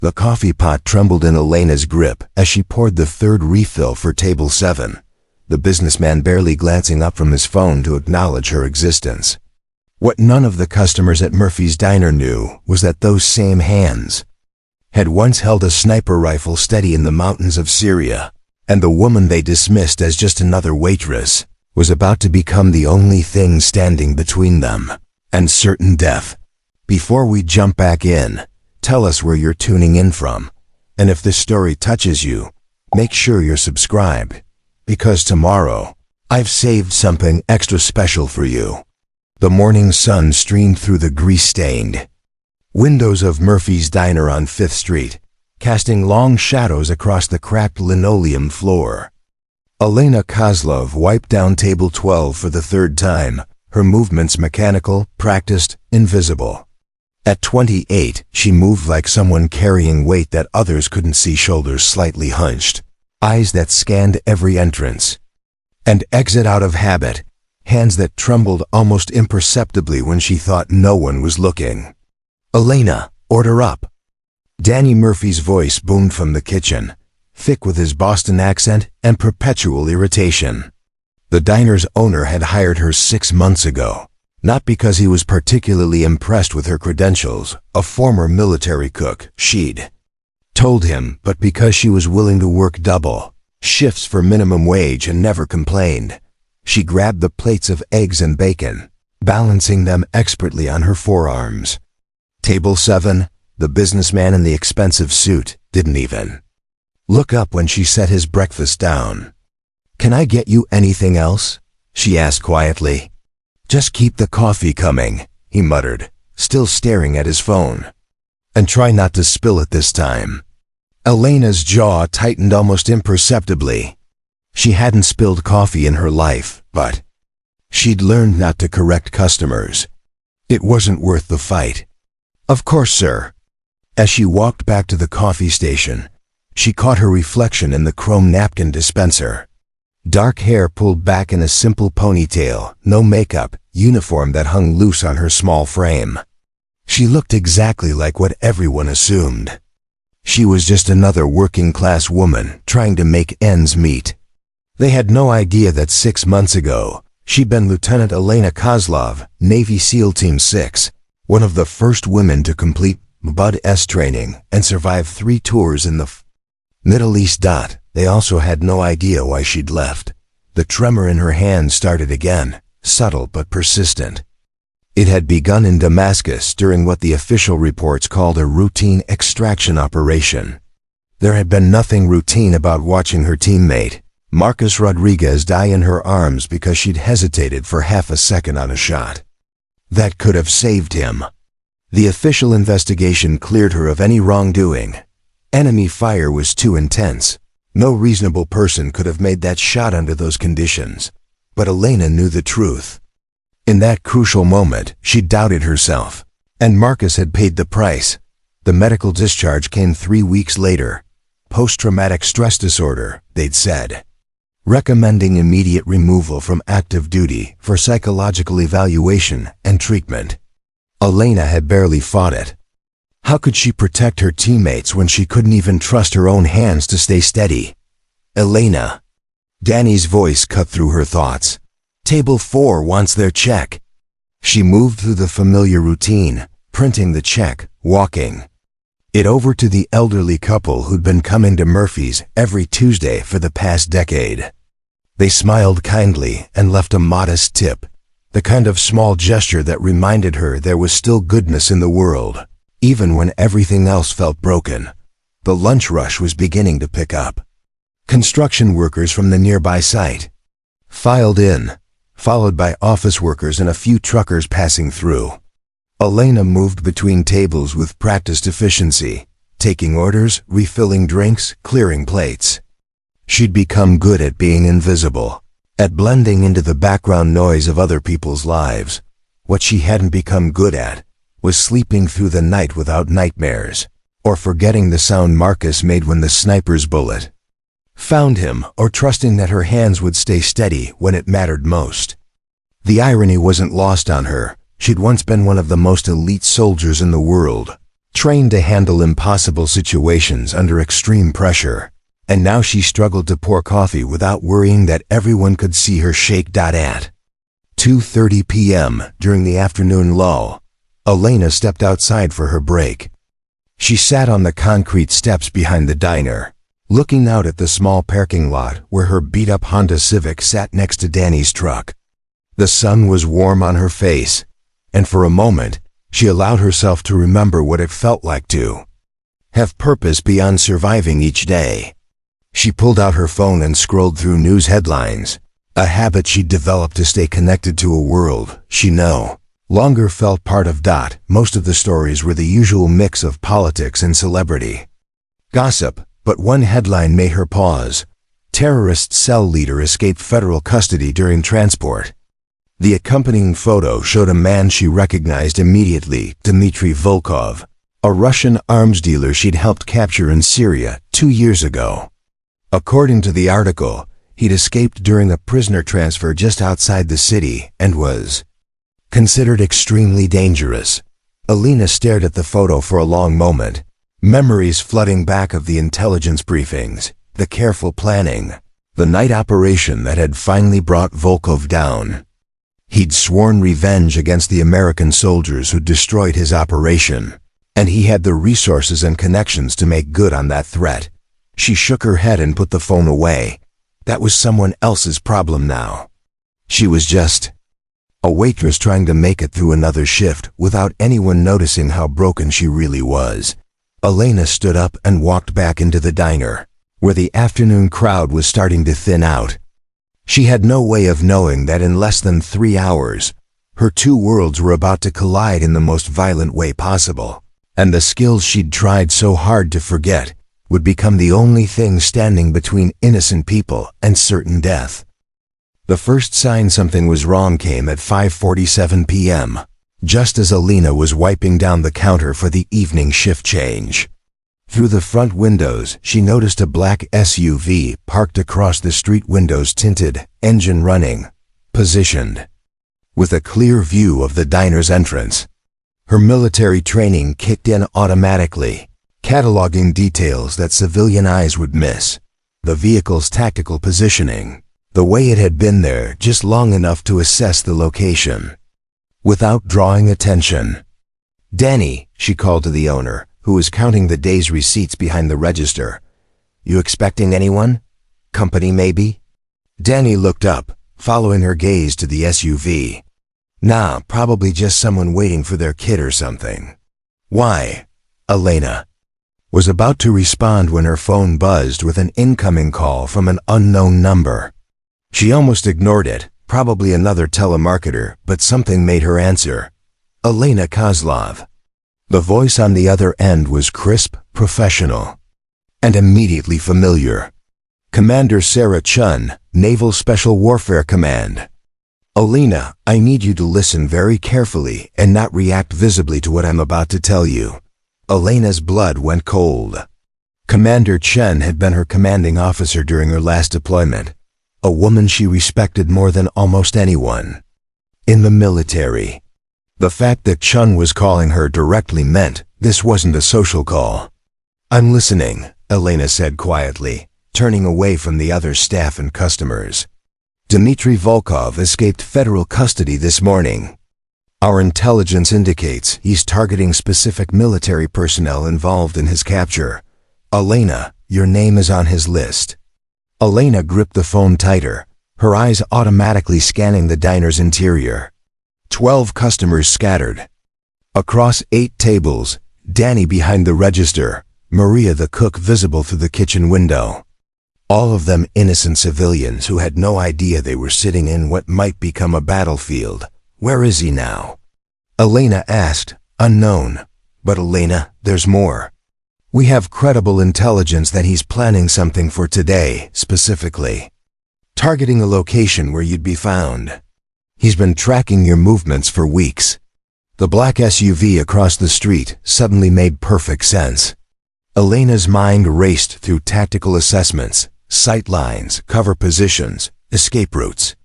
The coffee pot trembled in Elena's grip as she poured the third refill for table 7, the businessman barely glancing up from his phone to acknowledge her existence. What none of the customers at Murphy's Diner knew was that those same hands had once held a sniper rifle steady in the mountains of Syria, and the woman they dismissed as just another waitress was about to become the only thing standing between them and certain death. Before we jump back in, tell us where you're tuning in from, and if this story touches you, make sure you're subscribed, because tomorrow, I've saved something extra special for you. The morning sun streamed through the grease-stained windows of Murphy's Diner on 5th Street, casting long shadows across the cracked linoleum floor. Elena Kozlov wiped down table 12 for the third time, her movements mechanical, practiced, invisible. At 28, she moved like someone carrying weight that others couldn't see, shoulders slightly hunched, eyes that scanned every entrance and exit out of habit, hands that trembled almost imperceptibly when she thought no one was looking. "Elena, order up." Danny Murphy's voice boomed from the kitchen, thick with his Boston accent and perpetual irritation. The diner's owner had hired her 6 months ago, not because he was particularly impressed with her credentials, a former military cook, she'd told him, but because she was willing to work double shifts for minimum wage and never complained. She grabbed the plates of eggs and bacon, balancing them expertly on her forearms. Table 7, the businessman in the expensive suit, didn't even look up when she set his breakfast down. "Can I get you anything else?" she asked quietly. "Just keep the coffee coming," he muttered, still staring at his phone. "And try not to spill it this time." Elena's jaw tightened almost imperceptibly. She hadn't spilled coffee in her life, but she'd learned not to correct customers. It wasn't worth the fight. "Of course, sir." As she walked back to the coffee station, she caught her reflection in the chrome napkin dispenser. Dark hair pulled back in a simple ponytail, no makeup, uniform that hung loose on her small frame. She looked exactly like what everyone assumed. She was just another working-class woman trying to make ends meet. They had no idea that 6 months ago, she'd been Lieutenant Elena Kozlov, Navy SEAL Team 6, one of the first women to complete BUD-S training and survive 3 tours in the Middle East. They also had no idea why she'd left. The tremor in her hand started again, subtle but persistent. It had begun in Damascus during what the official reports called a routine extraction operation. There had been nothing routine about watching her teammate, Marcus Rodriguez, die in her arms because she'd hesitated for half a second on a shot that could have saved him. The official investigation cleared her of any wrongdoing. Enemy fire was too intense. No reasonable person could have made that shot under those conditions. But Elena knew the truth. In that crucial moment, she doubted herself. And Marcus had paid the price. The medical discharge came 3 weeks later. Post-traumatic stress disorder, they'd said, recommending immediate removal from active duty for psychological evaluation and treatment. Elena had barely fought it. How could she protect her teammates when she couldn't even trust her own hands to stay steady? "Elena." Danny's voice cut through her thoughts. "Table 4 wants their check." She moved through the familiar routine, printing the check, walking it over to the elderly couple who'd been coming to Murphy's every Tuesday for the past decade. They smiled kindly and left a modest tip, the kind of small gesture that reminded her there was still goodness in the world, even when everything else felt broken. The lunch rush was beginning to pick up. Construction workers from the nearby site filed in, followed by office workers and a few truckers passing through. Elena moved between tables with practiced efficiency, taking orders, refilling drinks, clearing plates. She'd become good at being invisible, at blending into the background noise of other people's lives. What she hadn't become good at was sleeping through the night without nightmares, or forgetting the sound Marcus made when the sniper's bullet found him, or trusting that her hands would stay steady when it mattered most. The irony wasn't lost on her. She'd once been one of the most elite soldiers in the world, trained to handle impossible situations under extreme pressure. And now she struggled to pour coffee without worrying that everyone could see her shake. At 2:30 p.m. during the afternoon lull, Elena stepped outside for her break. She sat on the concrete steps behind the diner, looking out at the small parking lot where her beat-up Honda Civic sat next to Danny's truck. The sun was warm on her face, and for a moment, she allowed herself to remember what it felt like to have purpose beyond surviving each day. She pulled out her phone and scrolled through news headlines, a habit she'd developed to stay connected to a world she no longer felt part of. Most of the stories were the usual mix of politics and celebrity gossip, but one headline made her pause. Terrorist cell leader escaped federal custody during transport. The accompanying photo showed a man she recognized immediately, Dmitry Volkov, a Russian arms dealer she'd helped capture in Syria 2 years ago. According to the article, he'd escaped during a prisoner transfer just outside the city and was considered extremely dangerous. Elena stared at the photo for a long moment, memories flooding back of the intelligence briefings, the careful planning, the night operation that had finally brought Volkov down. He'd sworn revenge against the American soldiers who destroyed his operation, and he had the resources and connections to make good on that threat. She shook her head and put the phone away. That was someone else's problem now. She was just a waitress trying to make it through another shift without anyone noticing how broken she really was. Elena stood up and walked back into the diner, where the afternoon crowd was starting to thin out. She had no way of knowing that in less than 3 hours, her two worlds were about to collide in the most violent way possible, and the skills she'd tried so hard to forget would become the only thing standing between innocent people and certain death. The first sign something was wrong came at 5:47 p.m., just as Elena was wiping down the counter for the evening shift change. Through the front windows, she noticed a black SUV parked across the street, windows tinted, engine running, positioned with a clear view of the diner's entrance. Her military training kicked in automatically, cataloging details that civilian eyes would miss. The vehicle's tactical positioning, the way it had been there just long enough to assess the location without drawing attention. "Danny," she called to the owner, who was counting the day's receipts behind the register. "You expecting anyone? Company, maybe?" Danny looked up, following her gaze to the SUV. "Nah, probably just someone waiting for their kid or something." "Why?" Elena was about to respond when her phone buzzed with an incoming call from an unknown number. She almost ignored it, probably another telemarketer, but something made her answer. Elena Kozlov. The voice on the other end was crisp, professional, and immediately familiar. Commander Sarah Chun, Naval Special Warfare Command. "Elena, I need you to listen very carefully and not react visibly to what I'm about to tell you." Elena's blood went cold. Commander Chen had been her commanding officer during her last deployment, a woman she respected more than almost anyone in the military. The fact that Chun was calling her directly meant this wasn't a social call. "I'm listening," Elena said quietly, turning away from the other staff and customers. "Dmitry Volkov escaped federal custody this morning. Our intelligence indicates he's targeting specific military personnel involved in his capture. Elena, your name is on his list." Elena gripped the phone tighter, her eyes automatically scanning the diner's interior. 12 customers scattered across 8 tables, Danny behind the register, Maria the cook visible through the kitchen window. All of them innocent civilians who had no idea they were sitting in what might become a battlefield. "Where is he now?" Elena asked. "Unknown. But Elena, there's more. We have credible intelligence that he's planning something for today, specifically targeting a location where you'd be found. He's been tracking your movements for weeks." The black SUV across the street suddenly made perfect sense. Elena's mind raced through tactical assessments, sight lines, cover positions, escape routes.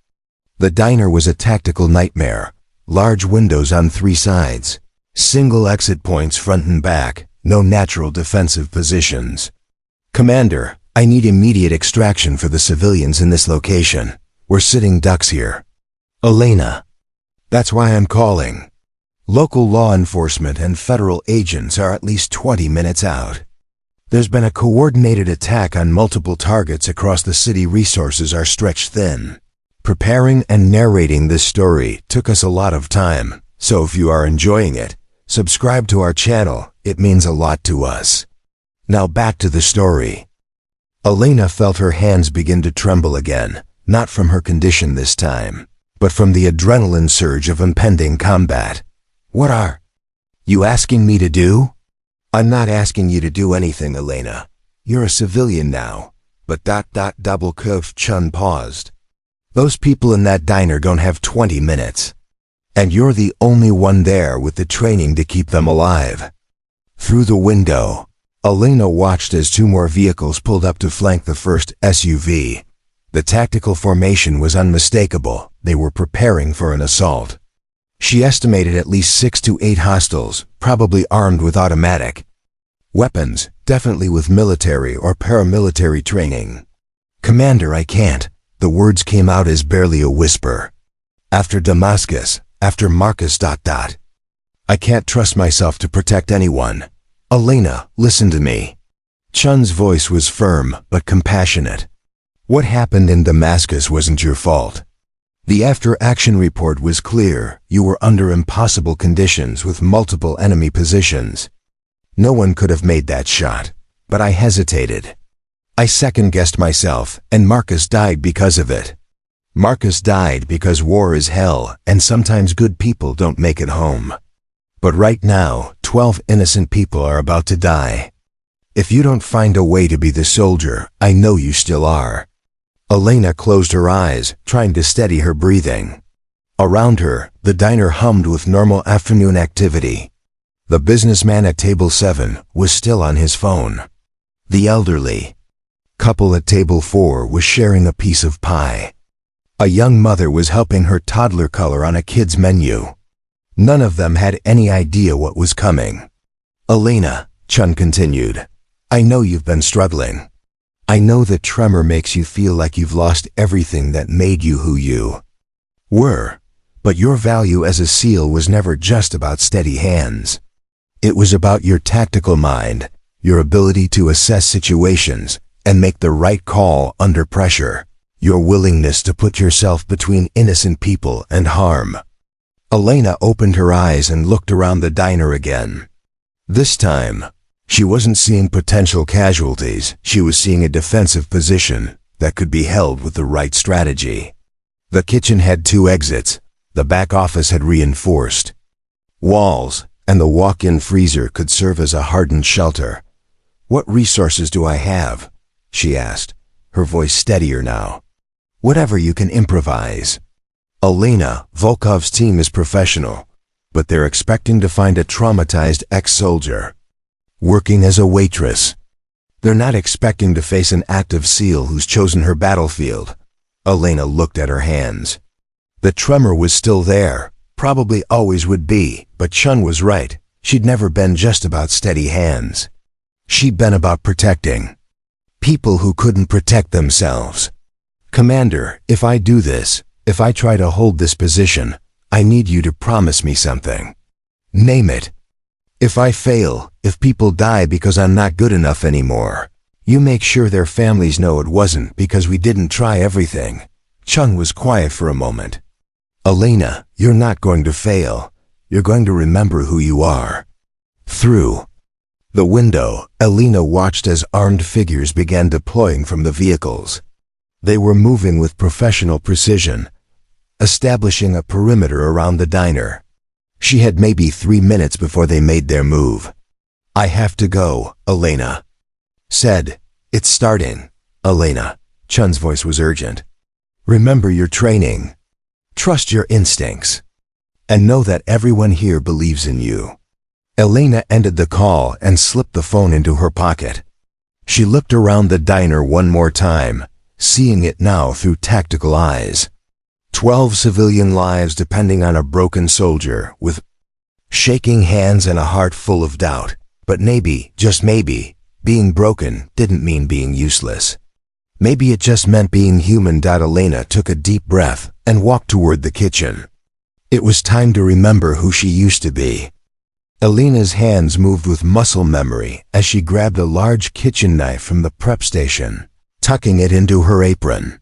The diner was a tactical nightmare, large windows on 3 sides, Single exit points front and back, no natural defensive positions. Commander, I need immediate extraction for the civilians in this location. We're sitting ducks here. Elena. That's why I'm calling. Local law enforcement and federal agents are at least 20 minutes out. There's been a coordinated attack on multiple targets across the city. Resources are stretched thin. Preparing and narrating this story took us a lot of time, so if you are enjoying it, subscribe to our channel. It means a lot to us. Now back to the story. Elena felt her hands begin to tremble again, not from her condition this time, but from the adrenaline surge of impending combat. What are you asking me to do? I'm not asking you to do anything, Elena. You're a civilian now. But double curve. Chun paused. Those people in that diner don't have 20 minutes. And you're the only one there with the training to keep them alive. Through the window, Elena watched as two more vehicles pulled up to flank the first SUV. The tactical formation was unmistakable. They were preparing for an assault. She estimated at least 6 to 8 hostiles, probably armed with automatic weapons, definitely with military or paramilitary training. Commander, I can't. The words came out as barely a whisper. After Damascus, after Marcus. I can't trust myself to protect anyone. Elena, listen to me. Chun's voice was firm but compassionate. What happened in Damascus wasn't your fault. The after-action report was clear. You were under impossible conditions with multiple enemy positions. No one could have made that shot, but I hesitated. I second-guessed myself, and Marcus died because of it. Marcus died because war is hell, and sometimes good people don't make it home. But right now, 12 innocent people are about to die. If you don't find a way to be the soldier, I know you still are. Elena closed her eyes, trying to steady her breathing. Around her, the diner hummed with normal afternoon activity. The businessman at table 7 was still on his phone. The elderly couple at table 4 was sharing a piece of pie. A young mother was helping her toddler color on a kid's menu. None of them had any idea what was coming. Elena, Chun continued, I know you've been struggling. I know the tremor makes you feel like you've lost everything that made you who you were. But your value as a SEAL was never just about steady hands. It was about your tactical mind, your ability to assess situations and make the right call under pressure, your willingness to put yourself between innocent people and harm. Elena opened her eyes and looked around the diner again. This time, she wasn't seeing potential casualties. She was seeing a defensive position that could be held with the right strategy. The kitchen had 2 exits. The back office had reinforced walls, and the walk-in freezer could serve as a hardened shelter. What resources do I have? She asked, her voice steadier now. Whatever you can improvise. Elena, Volkov's team is professional, but they're expecting to find a traumatized ex-soldier working as a waitress. They're not expecting to face an active SEAL who's chosen her battlefield. Elena looked at her hands. The tremor was still there, probably always would be, but Chun was right. She'd never been just about steady hands. She'd been about protecting people who couldn't protect themselves. Commander, if I do this, if I try to hold this position, I need you to promise me something. Name it. If I fail, if people die because I'm not good enough anymore, you make sure their families know it wasn't because we didn't try everything. Chun was quiet for a moment. Elena, you're not going to fail. You're going to remember who you are. Through the window, Elena watched as armed figures began deploying from the vehicles. They were moving with professional precision, establishing a perimeter around the diner. She had maybe 3 minutes before they made their move. I have to go, Elena said. It's starting, Elena. Chun's voice was urgent. Remember your training. Trust your instincts. And know that everyone here believes in you. Elena ended the call and slipped the phone into her pocket. She looked around the diner one more time, seeing it now through tactical eyes. 12 civilian lives depending on a broken soldier with shaking hands and a heart full of doubt. But maybe, just maybe, being broken didn't mean being useless. Maybe it just meant being human. Elena took a deep breath and walked toward the kitchen. It was time to remember who she used to be. Elena's hands moved with muscle memory as she grabbed a large kitchen knife from the prep station, tucking it into her apron.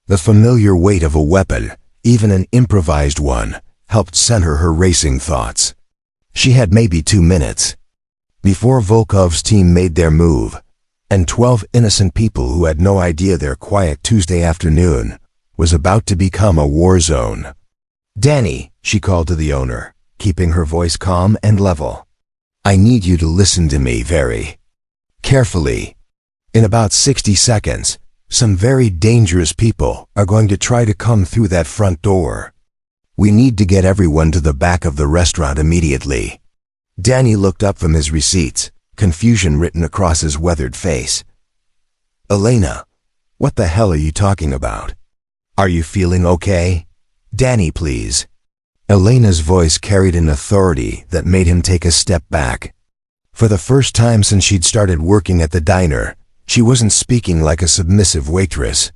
The familiar weight of a weapon, even an improvised one, helped center her racing thoughts. She had maybe 2 minutes before Volkov's team made their move, and 12 innocent people who had no idea their quiet Tuesday afternoon was about to become a war zone. "Danny," she called to the owner, keeping her voice calm and level. "I need you to listen to me very carefully. In about 60 seconds, some very dangerous people are going to try to come through that front door. We need to get everyone to the back of the restaurant immediately." Danny looked up from his receipts, confusion written across his weathered face. "Elena, what the hell are you talking about? Are you feeling okay? Danny, please." Elena's voice carried an authority that made him take a step back. For the first time since she'd started working at the diner, she wasn't speaking like a submissive waitress.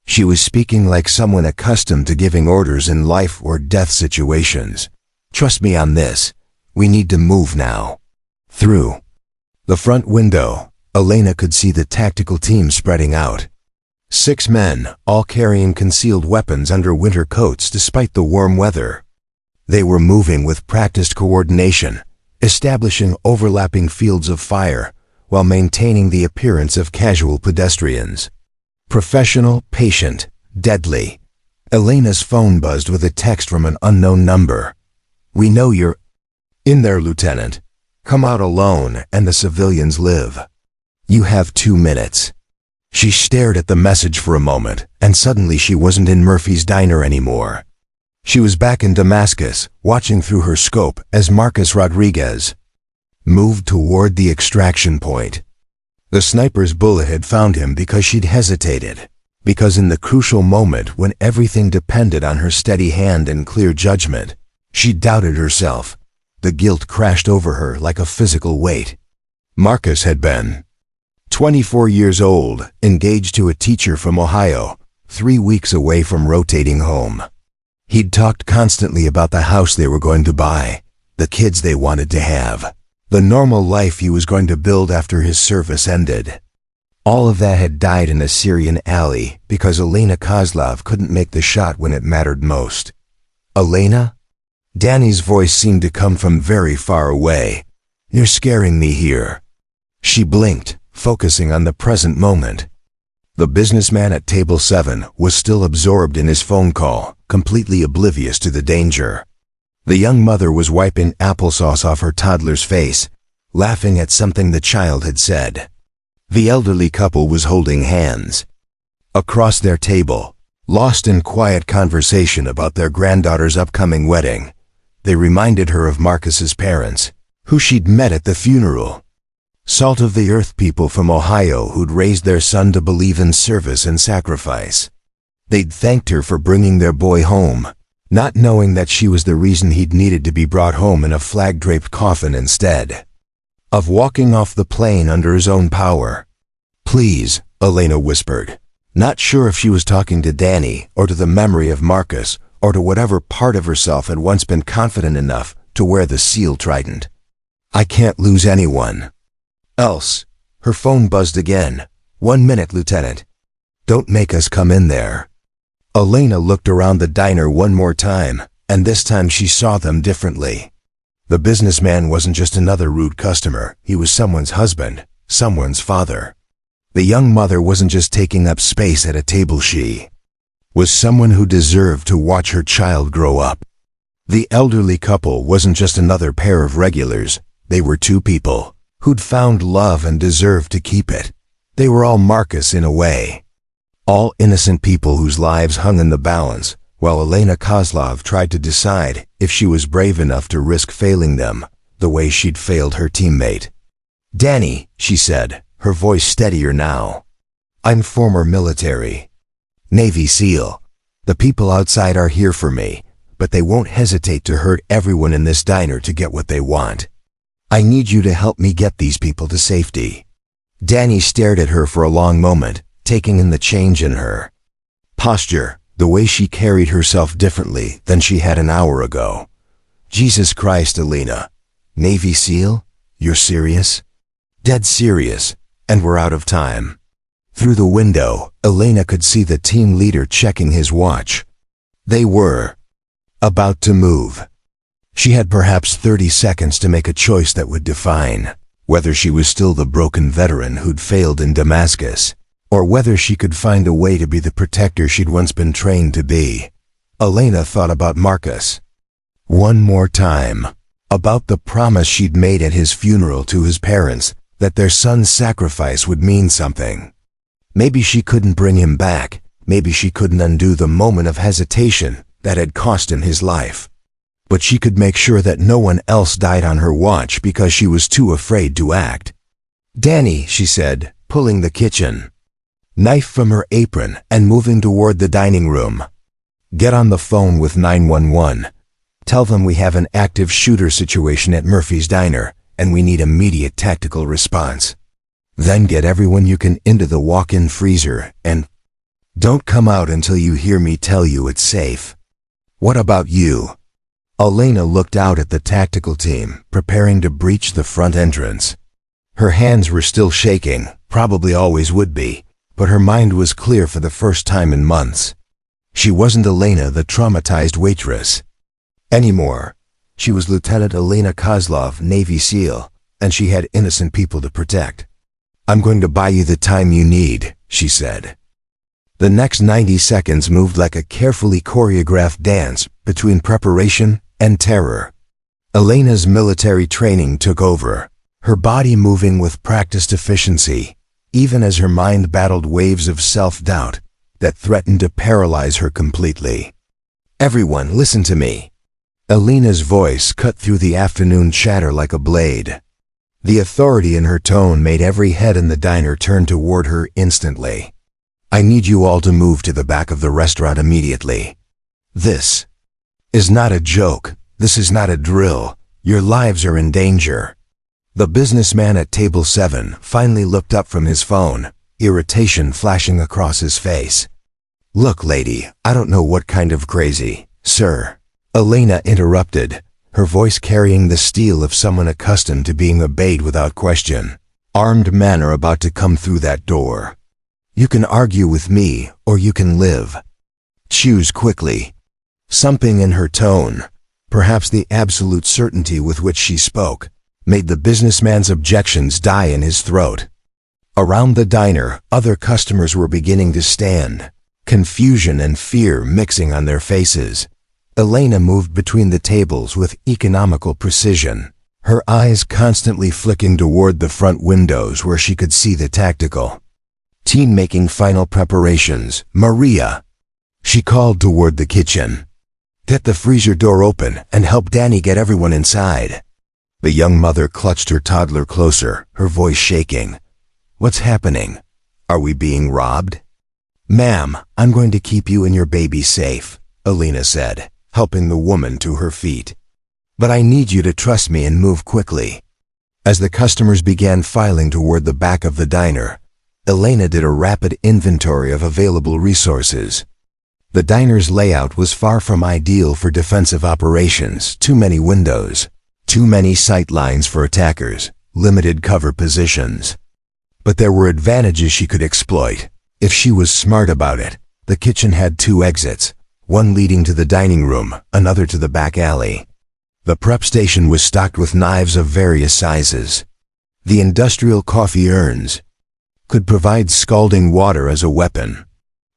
She was speaking like someone accustomed to giving orders in life or death situations. "Trust me on this. We need to move now." Through the front window, Elena could see the tactical team spreading out. 6 men, all carrying concealed weapons under winter coats despite the warm weather. They were moving with practiced coordination, establishing overlapping fields of fire while maintaining the appearance of casual pedestrians. Professional, patient, deadly. Elena's phone buzzed with a text from an unknown number. "We know you're in there, Lieutenant. Come out alone and the civilians live. You have 2 minutes." She stared at the message for a moment, and suddenly she wasn't in Murphy's diner anymore. She was back in Damascus, watching through her scope as Marcus Rodriguez moved toward the extraction point. The sniper's bullet had found him because she'd hesitated, because in the crucial moment when everything depended on her steady hand and clear judgment, she doubted herself. The guilt crashed over her like a physical weight. Marcus had been 24 years old, engaged to a teacher from Ohio, 3 weeks away from rotating home. He'd talked constantly about the house they were going to buy, the kids they wanted to have, the normal life he was going to build after his service ended. All of that had died in a Syrian alley because Elena Kozlov couldn't make the shot when it mattered most. "Elena?" Danny's voice seemed to come from very far away. "You're scaring me here." She blinked, focusing on the present moment. The businessman at table 7 was still absorbed in his phone call, completely oblivious to the danger. The young mother was wiping applesauce off her toddler's face, laughing at something the child had said. The elderly couple was holding hands. Across their table, lost in quiet conversation about their granddaughter's upcoming wedding, they reminded her of Marcus's parents, who she'd met at the funeral. Salt-of-the-earth people from Ohio who'd raised their son to believe in service and sacrifice. They'd thanked her for bringing their boy home, not knowing that she was the reason he'd needed to be brought home in a flag-draped coffin instead of walking off the plane under his own power. "Please," Elena whispered, not sure if she was talking to Danny or to the memory of Marcus or to whatever part of herself had once been confident enough to wear the seal trident. "I can't lose anyone else." Her phone buzzed again. "1 minute, Lieutenant. Don't make us come in there." Elena looked around the diner one more time, and this time she saw them differently. The businessman wasn't just another rude customer, he was someone's husband, someone's father. The young mother wasn't just taking up space at a table, she was someone who deserved to watch her child grow up. The elderly couple wasn't just another pair of regulars, they were 2 people who'd found love and deserved to keep it. They were all Marcus in a way. All innocent people whose lives hung in the balance, while Elena Kozlov tried to decide if she was brave enough to risk failing them, the way she'd failed her teammate. "Danny," she said, her voice steadier now. "I'm former military. Navy SEAL. The people outside are here for me, but they won't hesitate to hurt everyone in this diner to get what they want. I need you to help me get these people to safety." Danny stared at her for a long moment, taking in the change in her posture, the way she carried herself differently than she had an hour ago. "Jesus Christ, Elena. Navy SEAL? You're serious?" "Dead serious, and we're out of time." Through the window, Elena could see the team leader checking his watch. They were about to move. She had perhaps 30 seconds to make a choice that would define whether she was still the broken veteran who'd failed in Damascus, or whether she could find a way to be the protector she'd once been trained to be. Elena thought about Marcus. One more time. About the promise she'd made at his funeral to his parents, that their son's sacrifice would mean something. Maybe she couldn't bring him back. Maybe she couldn't undo the moment of hesitation that had cost him his life. But she could make sure that no one else died on her watch because she was too afraid to act. "Danny," she said, pulling the kitchen knife from her apron and moving toward the dining room. "Get on the phone with 911. Tell them we have an active shooter situation at Murphy's Diner, and we need immediate tactical response. Then get everyone you can into the walk-in freezer, and don't come out until you hear me tell you it's safe." "What about you?" Elena looked out at the tactical team, preparing to breach the front entrance. Her hands were still shaking, probably always would be, but her mind was clear for the first time in months. She wasn't Elena, the traumatized waitress, anymore. She was Lieutenant Elena Kozlov, Navy SEAL, and she had innocent people to protect. "I'm going to buy you the time you need," she said. The next 90 seconds moved like a carefully choreographed dance between preparation and terror. Elena's military training took over, her body moving with practiced efficiency, even as her mind battled waves of self-doubt that threatened to paralyze her completely. "Everyone, listen to me." Elena's voice cut through the afternoon chatter like a blade. The authority in her tone made every head in the diner turn toward her instantly. "I need you all to move to the back of the restaurant immediately. This is not a joke. This is not a drill. Your lives are in danger." The businessman at table 7 finally looked up from his phone, irritation flashing across his face. "Look, lady, I don't know what kind of crazy, sir," Elena interrupted, her voice carrying the steel of someone accustomed to being obeyed without question. "Armed men are about to come through that door. You can argue with me, or you can live. Choose quickly." Something in her tone, perhaps the absolute certainty with which she spoke, made the businessman's objections die in his throat. Around the diner, other customers were beginning to stand, confusion and fear mixing on their faces. Elena moved between the tables with economical precision, her eyes constantly flicking toward the front windows where she could see the tactical team making final preparations. "Maria," she called toward the kitchen, "get the freezer door open and help Danny get everyone inside." The young mother clutched her toddler closer, her voice shaking. "What's happening? Are we being robbed?" "Ma'am, I'm going to keep you and your baby safe," Elena said, helping the woman to her feet. "But I need you to trust me and move quickly." As the customers began filing toward the back of the diner, Elena did a rapid inventory of available resources. The diner's layout was far from ideal for defensive operations. Too many windows, too many sight lines for attackers, limited cover positions. But there were advantages she could exploit, if she was smart about it. The kitchen had 2 exits, one leading to the dining room, another to the back alley. The prep station was stocked with knives of various sizes. The industrial coffee urns could provide scalding water as a weapon.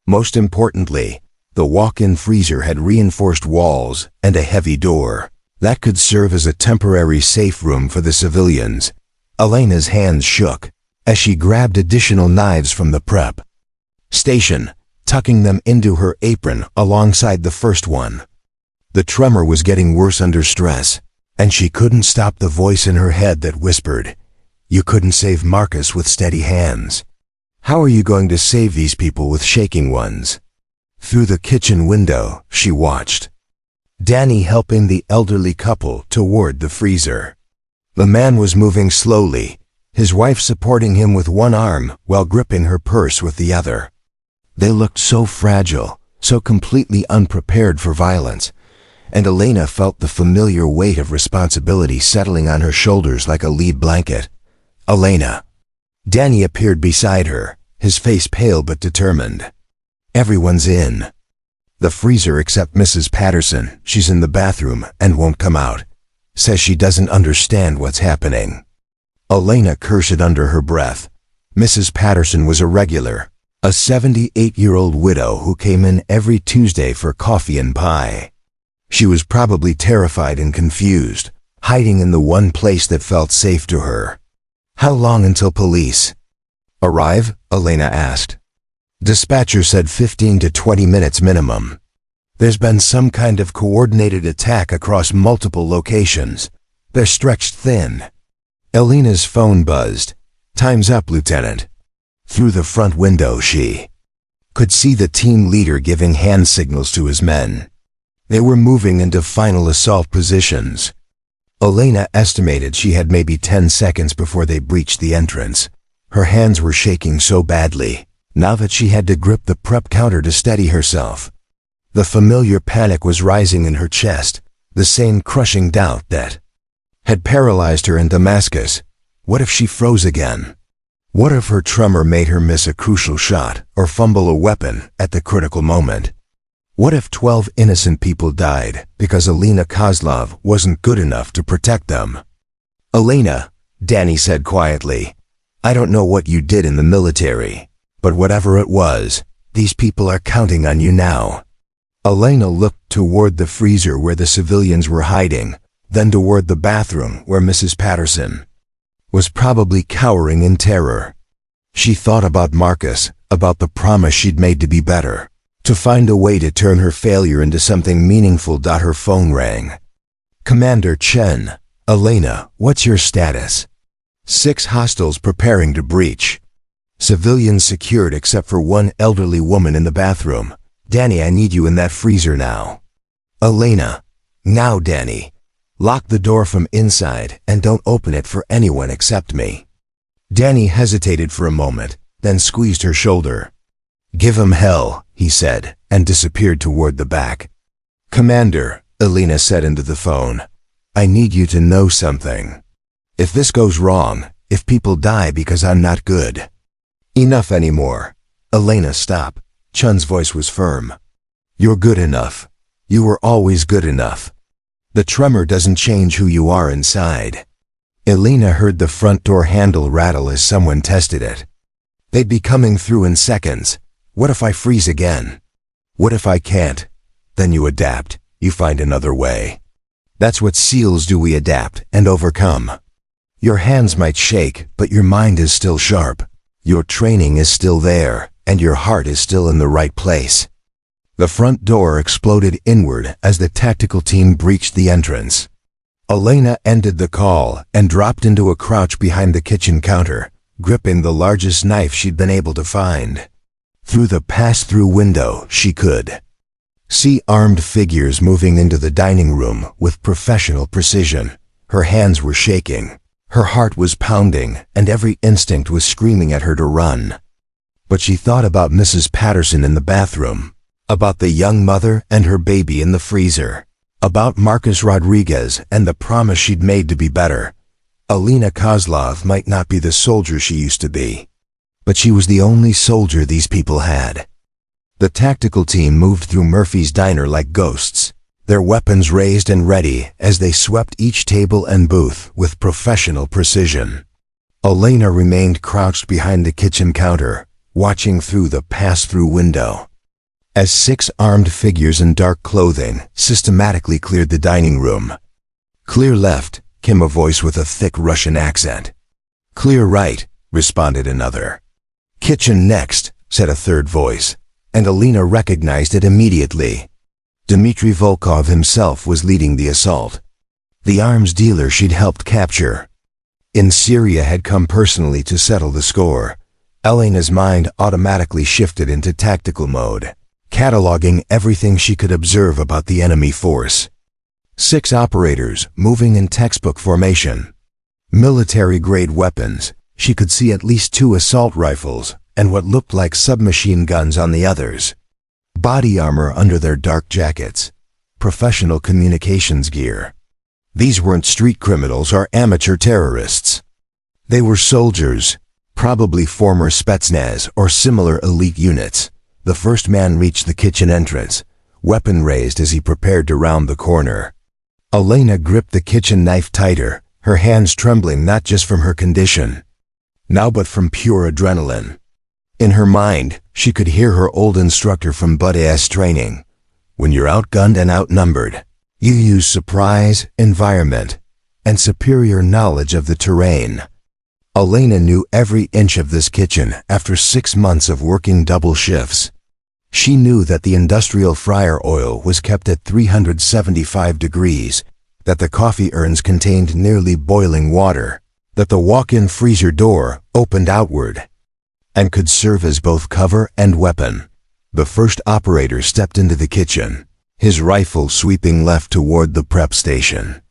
Most importantly, the walk-in freezer had reinforced walls and a heavy door that could serve as a temporary safe room for the civilians. Elena's hands shook as she grabbed additional knives from the prep station, tucking them into her apron alongside the first one. The tremor was getting worse under stress, and she couldn't stop the voice in her head that whispered, "You couldn't save Marcus with steady hands. How are you going to save these people with shaking ones?" Through the kitchen window, she watched Danny helping the elderly couple toward the freezer. The man was moving slowly, his wife supporting him with one arm while gripping her purse with the other. They looked so fragile, so completely unprepared for violence, and Elena felt the familiar weight of responsibility settling on her shoulders like a lead blanket. Elena. Danny appeared beside her, his face pale but determined. Everyone's in the freezer except Mrs. Patterson. She's in the bathroom and won't come out. Says she doesn't understand what's happening. Elena cursed under her breath. Mrs. Patterson was a regular, a 78-year-old widow who came in every Tuesday for coffee and pie. She was probably terrified and confused, hiding in the one place that felt safe to her. How long until police arrive? Elena asked. Dispatcher said 15 to 20 minutes minimum. There's been some kind of coordinated attack across multiple locations. They're stretched thin. Elena's phone buzzed. Time's up, Lieutenant. Through the front window she could see the team leader giving hand signals to his men. They were moving into final assault positions. Elena estimated she had maybe 10 seconds before they breached the entrance. Her hands were shaking so badly, now that she had to grip the prep counter to steady herself. The familiar panic was rising in her chest, the same crushing doubt that had paralyzed her in Damascus. What if she froze again? What if her tremor made her miss a crucial shot or fumble a weapon at the critical moment? What if 12 innocent people died because Elena Kozlov wasn't good enough to protect them? Elena, Danny said quietly, I don't know what you did in the military, but whatever it was, these people are counting on you now. Elena looked toward the freezer where the civilians were hiding, then toward the bathroom where Mrs. Patterson was probably cowering in terror. She thought about Marcus, about the promise she'd made to be better, to find a way to turn her failure into something meaningful. Her phone rang. Commander Chen. Elena, what's your status? 6 hostiles preparing to breach. Civilians secured except for one elderly woman in the bathroom. Danny, I need you in that freezer now. Elena. Now, Danny. Lock the door from inside and don't open it for anyone except me. Danny hesitated for a moment, then squeezed her shoulder. Give him hell, he said, and disappeared toward the back. Commander, Elena said into the phone, I need you to know something. If this goes wrong, if people die because I'm not good. Enough anymore. Elena, stop. Chun's voice was firm. You're good enough. You were always good enough. The tremor doesn't change who you are inside. Elena heard the front door handle rattle as someone tested it. They'd be coming through in seconds. What if I freeze again? What if I can't? Then you adapt. You find another way. That's what SEALs do. We adapt and overcome. Your hands might shake, but your mind is still sharp. Your training is still there, and your heart is still in the right place. The front door exploded inward as the tactical team breached the entrance. Elena ended the call and dropped into a crouch behind the kitchen counter, gripping the largest knife she'd been able to find. Through the pass-through window, she could see armed figures moving into the dining room with professional precision. Her hands were shaking. Her heart was pounding, and every instinct was screaming at her to run. But she thought about Mrs. Patterson in the bathroom, about the young mother and her baby in the freezer, about Marcus Rodriguez and the promise she'd made to be better. Elena Kozlov might not be the soldier she used to be, but she was the only soldier these people had. The tactical team moved through Murphy's diner like ghosts, their weapons raised and ready as they swept each table and booth with professional precision. Elena remained crouched behind the kitchen counter, watching through the pass-through window. As 6 armed figures in dark clothing systematically cleared the dining room. Clear left, came a voice with a thick Russian accent. Clear right, responded another. Kitchen next, said a third voice, and Elena recognized it immediately. Dmitry Volkov himself was leading the assault. The arms dealer she'd helped capture in Syria had come personally to settle the score. Elena's mind automatically shifted into tactical mode. cataloging everything she could observe about the enemy force. 6 operators, moving in textbook formation. Military-grade weapons. She could see at least 2 assault rifles, and what looked like submachine guns on the others. Body armor under their dark jackets. Professional communications gear. These weren't street criminals or amateur terrorists. They were soldiers, probably former Spetsnaz or similar elite units. The first man reached the kitchen entrance, weapon raised as he prepared to round the corner. Elena gripped the kitchen knife tighter, her hands trembling not just from her condition, now but from pure adrenaline. In her mind, she could hear her old instructor from butt-ass training. When you're outgunned and outnumbered, you use surprise, environment, and superior knowledge of the terrain. Elena knew every inch of this kitchen after 6 months of working double shifts. She knew that the industrial fryer oil was kept at 375 degrees, that the coffee urns contained nearly boiling water, that the walk-in freezer door opened outward and could serve as both cover and weapon. The first operator stepped into the kitchen, his rifle sweeping left toward the prep station.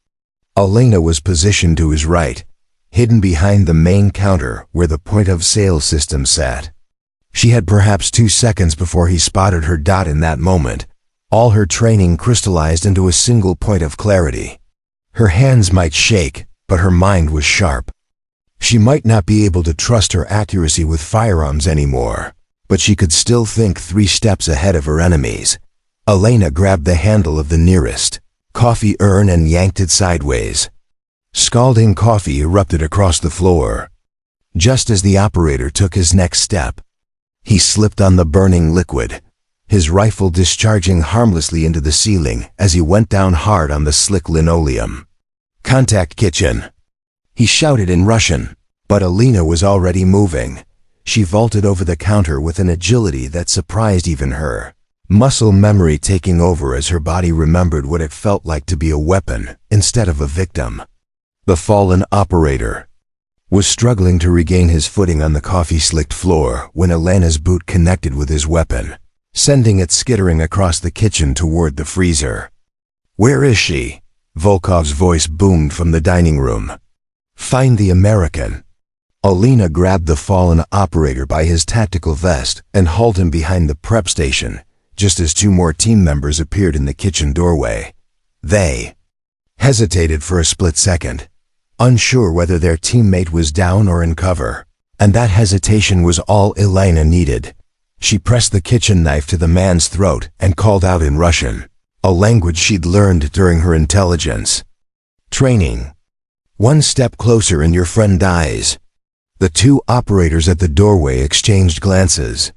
Elena was positioned to his right, hidden behind the main counter where the point-of-sale system sat. She had perhaps 2 seconds before he spotted her. In that moment, all her training crystallized into a single point of clarity. Her hands might shake, but her mind was sharp. She might not be able to trust her accuracy with firearms anymore, but she could still think 3 steps ahead of her enemies. Elena grabbed the handle of the nearest coffee urn and yanked it sideways. Scalding coffee erupted across the floor. Just as the operator took his next step, he slipped on the burning liquid, his rifle discharging harmlessly into the ceiling as he went down hard on the slick linoleum. "Contact kitchen," he shouted in Russian, but Elena was already moving. She vaulted over the counter with an agility that surprised even her, muscle memory taking over as her body remembered what it felt like to be a weapon instead of a victim. The fallen operator was struggling to regain his footing on the coffee-slicked floor when Elena's boot connected with his weapon, sending it skittering across the kitchen toward the freezer. "Where is she?" Volkov's voice boomed from the dining room. "Find the American." Elena grabbed the fallen operator by his tactical vest and hauled him behind the prep station, just as 2 more team members appeared in the kitchen doorway. They hesitated for a split second, unsure whether their teammate was down or in cover, and that hesitation was all Elena needed. She pressed the kitchen knife to the man's throat and called out in Russian, a language she'd learned during her intelligence training. "One step closer and your friend dies." The 2 operators at the doorway exchanged glances.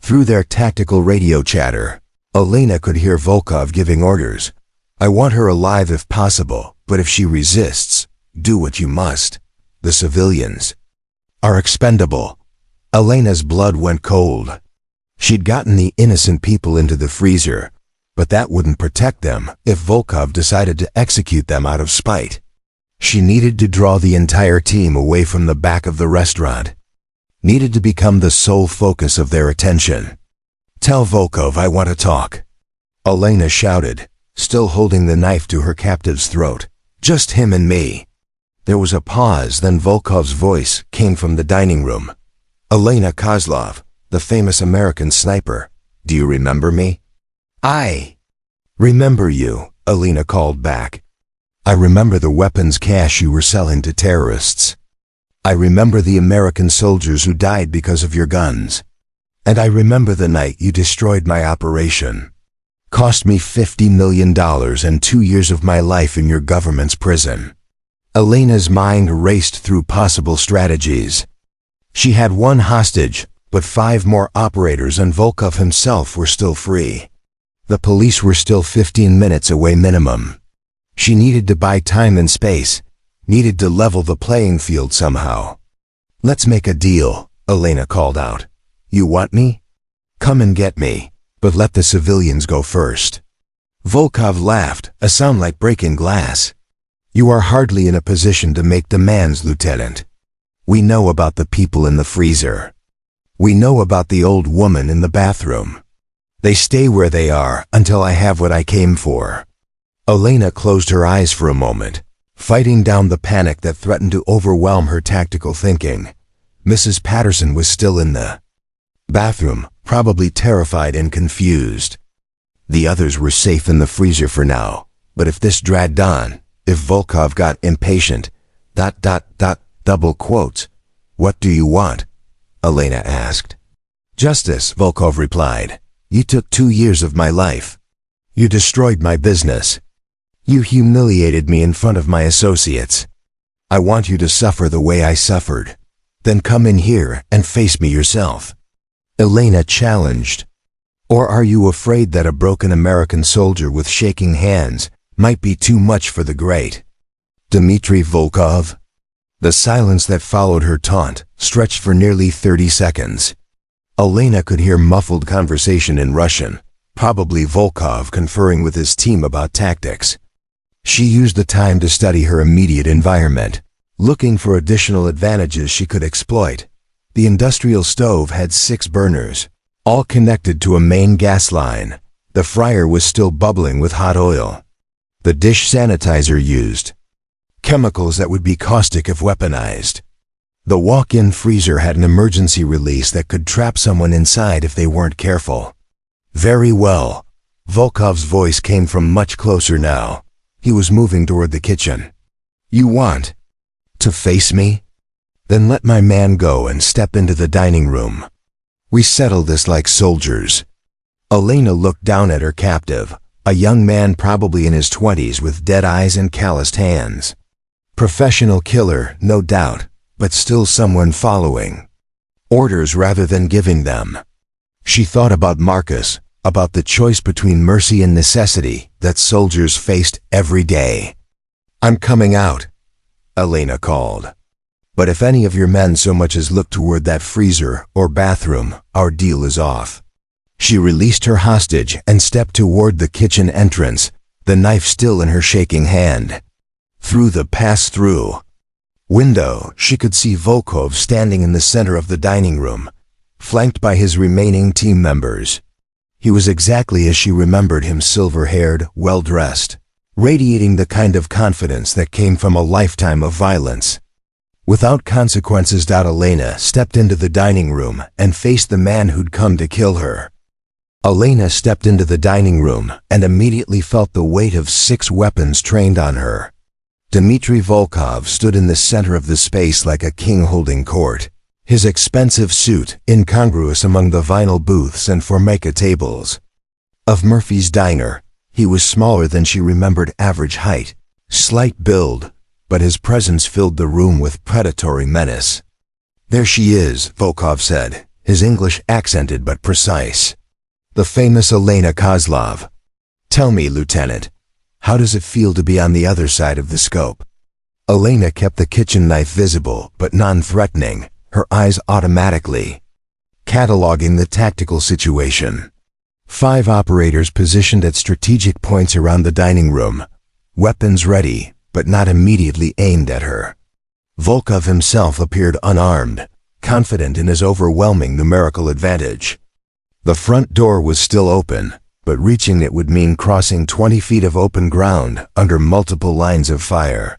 Through their tactical radio chatter, Elena could hear Volkov giving orders. "I want her alive if possible, but if she resists, do what you must. The civilians are expendable." Elena's blood went cold. She'd gotten the innocent people into the freezer, but that wouldn't protect them if Volkov decided to execute them out of spite. She needed to draw the entire team away from the back of the restaurant, needed to become the sole focus of their attention. "Tell Volkov I want to talk," Elena shouted, still holding the knife to her captive's throat. "Just him and me." There was a pause, then Volkov's voice came from the dining room. "Elena Kozlov, the famous American sniper. Do you remember me?" "I remember you," Elena called back. "I remember the weapons cache you were selling to terrorists. I remember the American soldiers who died because of your guns. And I remember the night you destroyed my operation. Cost me $50 million and 2 years of my life in your government's prison." Elena's mind raced through possible strategies. She had 1 hostage, but 5 more operators and Volkov himself were still free. The police were still 15 minutes away minimum. She needed to buy time and space, needed to level the playing field somehow. "Let's make a deal," Elena called out. "You want me? Come and get me, but let the civilians go first." Volkov laughed, a sound like breaking glass. "You are hardly in a position to make demands, Lieutenant. We know about the people in the freezer. We know about the old woman in the bathroom. They stay where they are until I have what I came for. Elena closed her eyes for a moment, fighting down the panic that threatened to overwhelm her tactical thinking. Mrs. Patterson was still in the bathroom, probably terrified and confused. The others were safe in the freezer for now, but if this dragged on, if Volkov got impatient, ... double quotes. What do you want? Elena asked. Justice, Volkov replied. You took 2 years of my life. You destroyed my business. You humiliated me in front of my associates. I want you to suffer the way I suffered. Then come in here and face me yourself. Elena challenged. Or are you afraid that a broken American soldier with shaking hands might be too much for the great Dmitry Volkov? The silence that followed her taunt stretched for nearly 30 seconds. Elena could hear muffled conversation in Russian, probably Volkov conferring with his team about tactics. She used the time to study her immediate environment, looking for additional advantages she could exploit. The industrial stove had 6 burners, all connected to a main gas line. The fryer was still bubbling with hot oil. The dish sanitizer used chemicals that would be caustic if weaponized. The walk-in freezer had an emergency release that could trap someone inside if they weren't careful. Very well. Volkov's voice came from much closer now. He was moving toward the kitchen. You want to face me? Then let my man go and step into the dining room. We settle this like soldiers. Elena looked down at her captive, a young man probably in his 20s with dead eyes and calloused hands. Professional killer, no doubt, but still someone following orders rather than giving them. She thought about Marcus, about the choice between mercy and necessity that soldiers faced every day. I'm coming out, Elena called. But if any of your men so much as look toward that freezer or bathroom, our deal is off. She released her hostage and stepped toward the kitchen entrance, the knife still in her shaking hand. Through the pass-through window, she could see Volkov standing in the center of the dining room, flanked by his remaining team members. He was exactly as she remembered him, silver-haired, well-dressed, radiating the kind of confidence that came from a lifetime of violence. Without consequences, Elena stepped into the dining room and faced the man who'd come to kill her. Elena stepped into the dining room and immediately felt the weight of 6 weapons trained on her. Dmitry Volkov stood in the center of the space like a king holding court, his expensive suit incongruous among the vinyl booths and formica tables of Murphy's Diner. He was smaller than she remembered, average height, slight build, but his presence filled the room with predatory menace. There she is, Volkov said, his English accented but precise. The famous Elena Kozlov. Tell me, Lieutenant, how does it feel to be on the other side of the scope? Elena kept the kitchen knife visible but non-threatening, her eyes automatically cataloging the tactical situation. 5 operators positioned at strategic points around the dining room, weapons ready, but not immediately aimed at her. Volkov himself appeared unarmed, confident in his overwhelming numerical advantage. The front door was still open, but reaching it would mean crossing 20 feet of open ground under multiple lines of fire.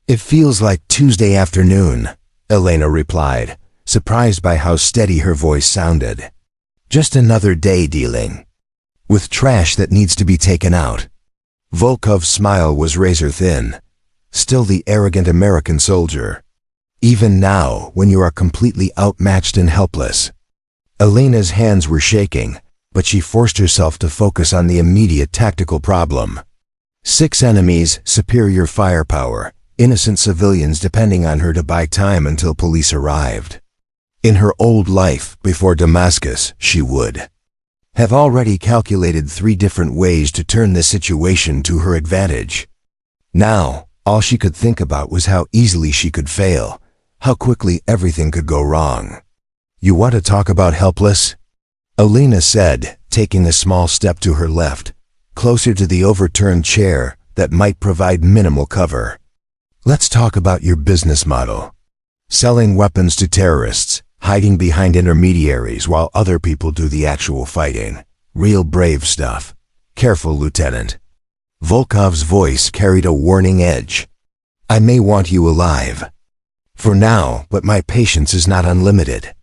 It feels like Tuesday afternoon, Elena replied, surprised by how steady her voice sounded. Just another day dealing with trash that needs to be taken out. Volkov's smile was razor-thin, still the arrogant American soldier. Even now, when you are completely outmatched and helpless. Elena's hands were shaking, but she forced herself to focus on the immediate tactical problem. 6 enemies, superior firepower, innocent civilians depending on her to buy time until police arrived. In her old life, before Damascus, she would have already calculated 3 different ways to turn the situation to her advantage. Now, all she could think about was how easily she could fail, how quickly everything could go wrong. You want to talk about helpless? Elena said, taking a small step to her left, closer to the overturned chair that might provide minimal cover. Let's talk about your business model. Selling weapons to terrorists, hiding behind intermediaries while other people do the actual fighting. Real brave stuff. Careful, Lieutenant. Volkov's voice carried a warning edge. I may want you alive. For now, but my patience is not unlimited.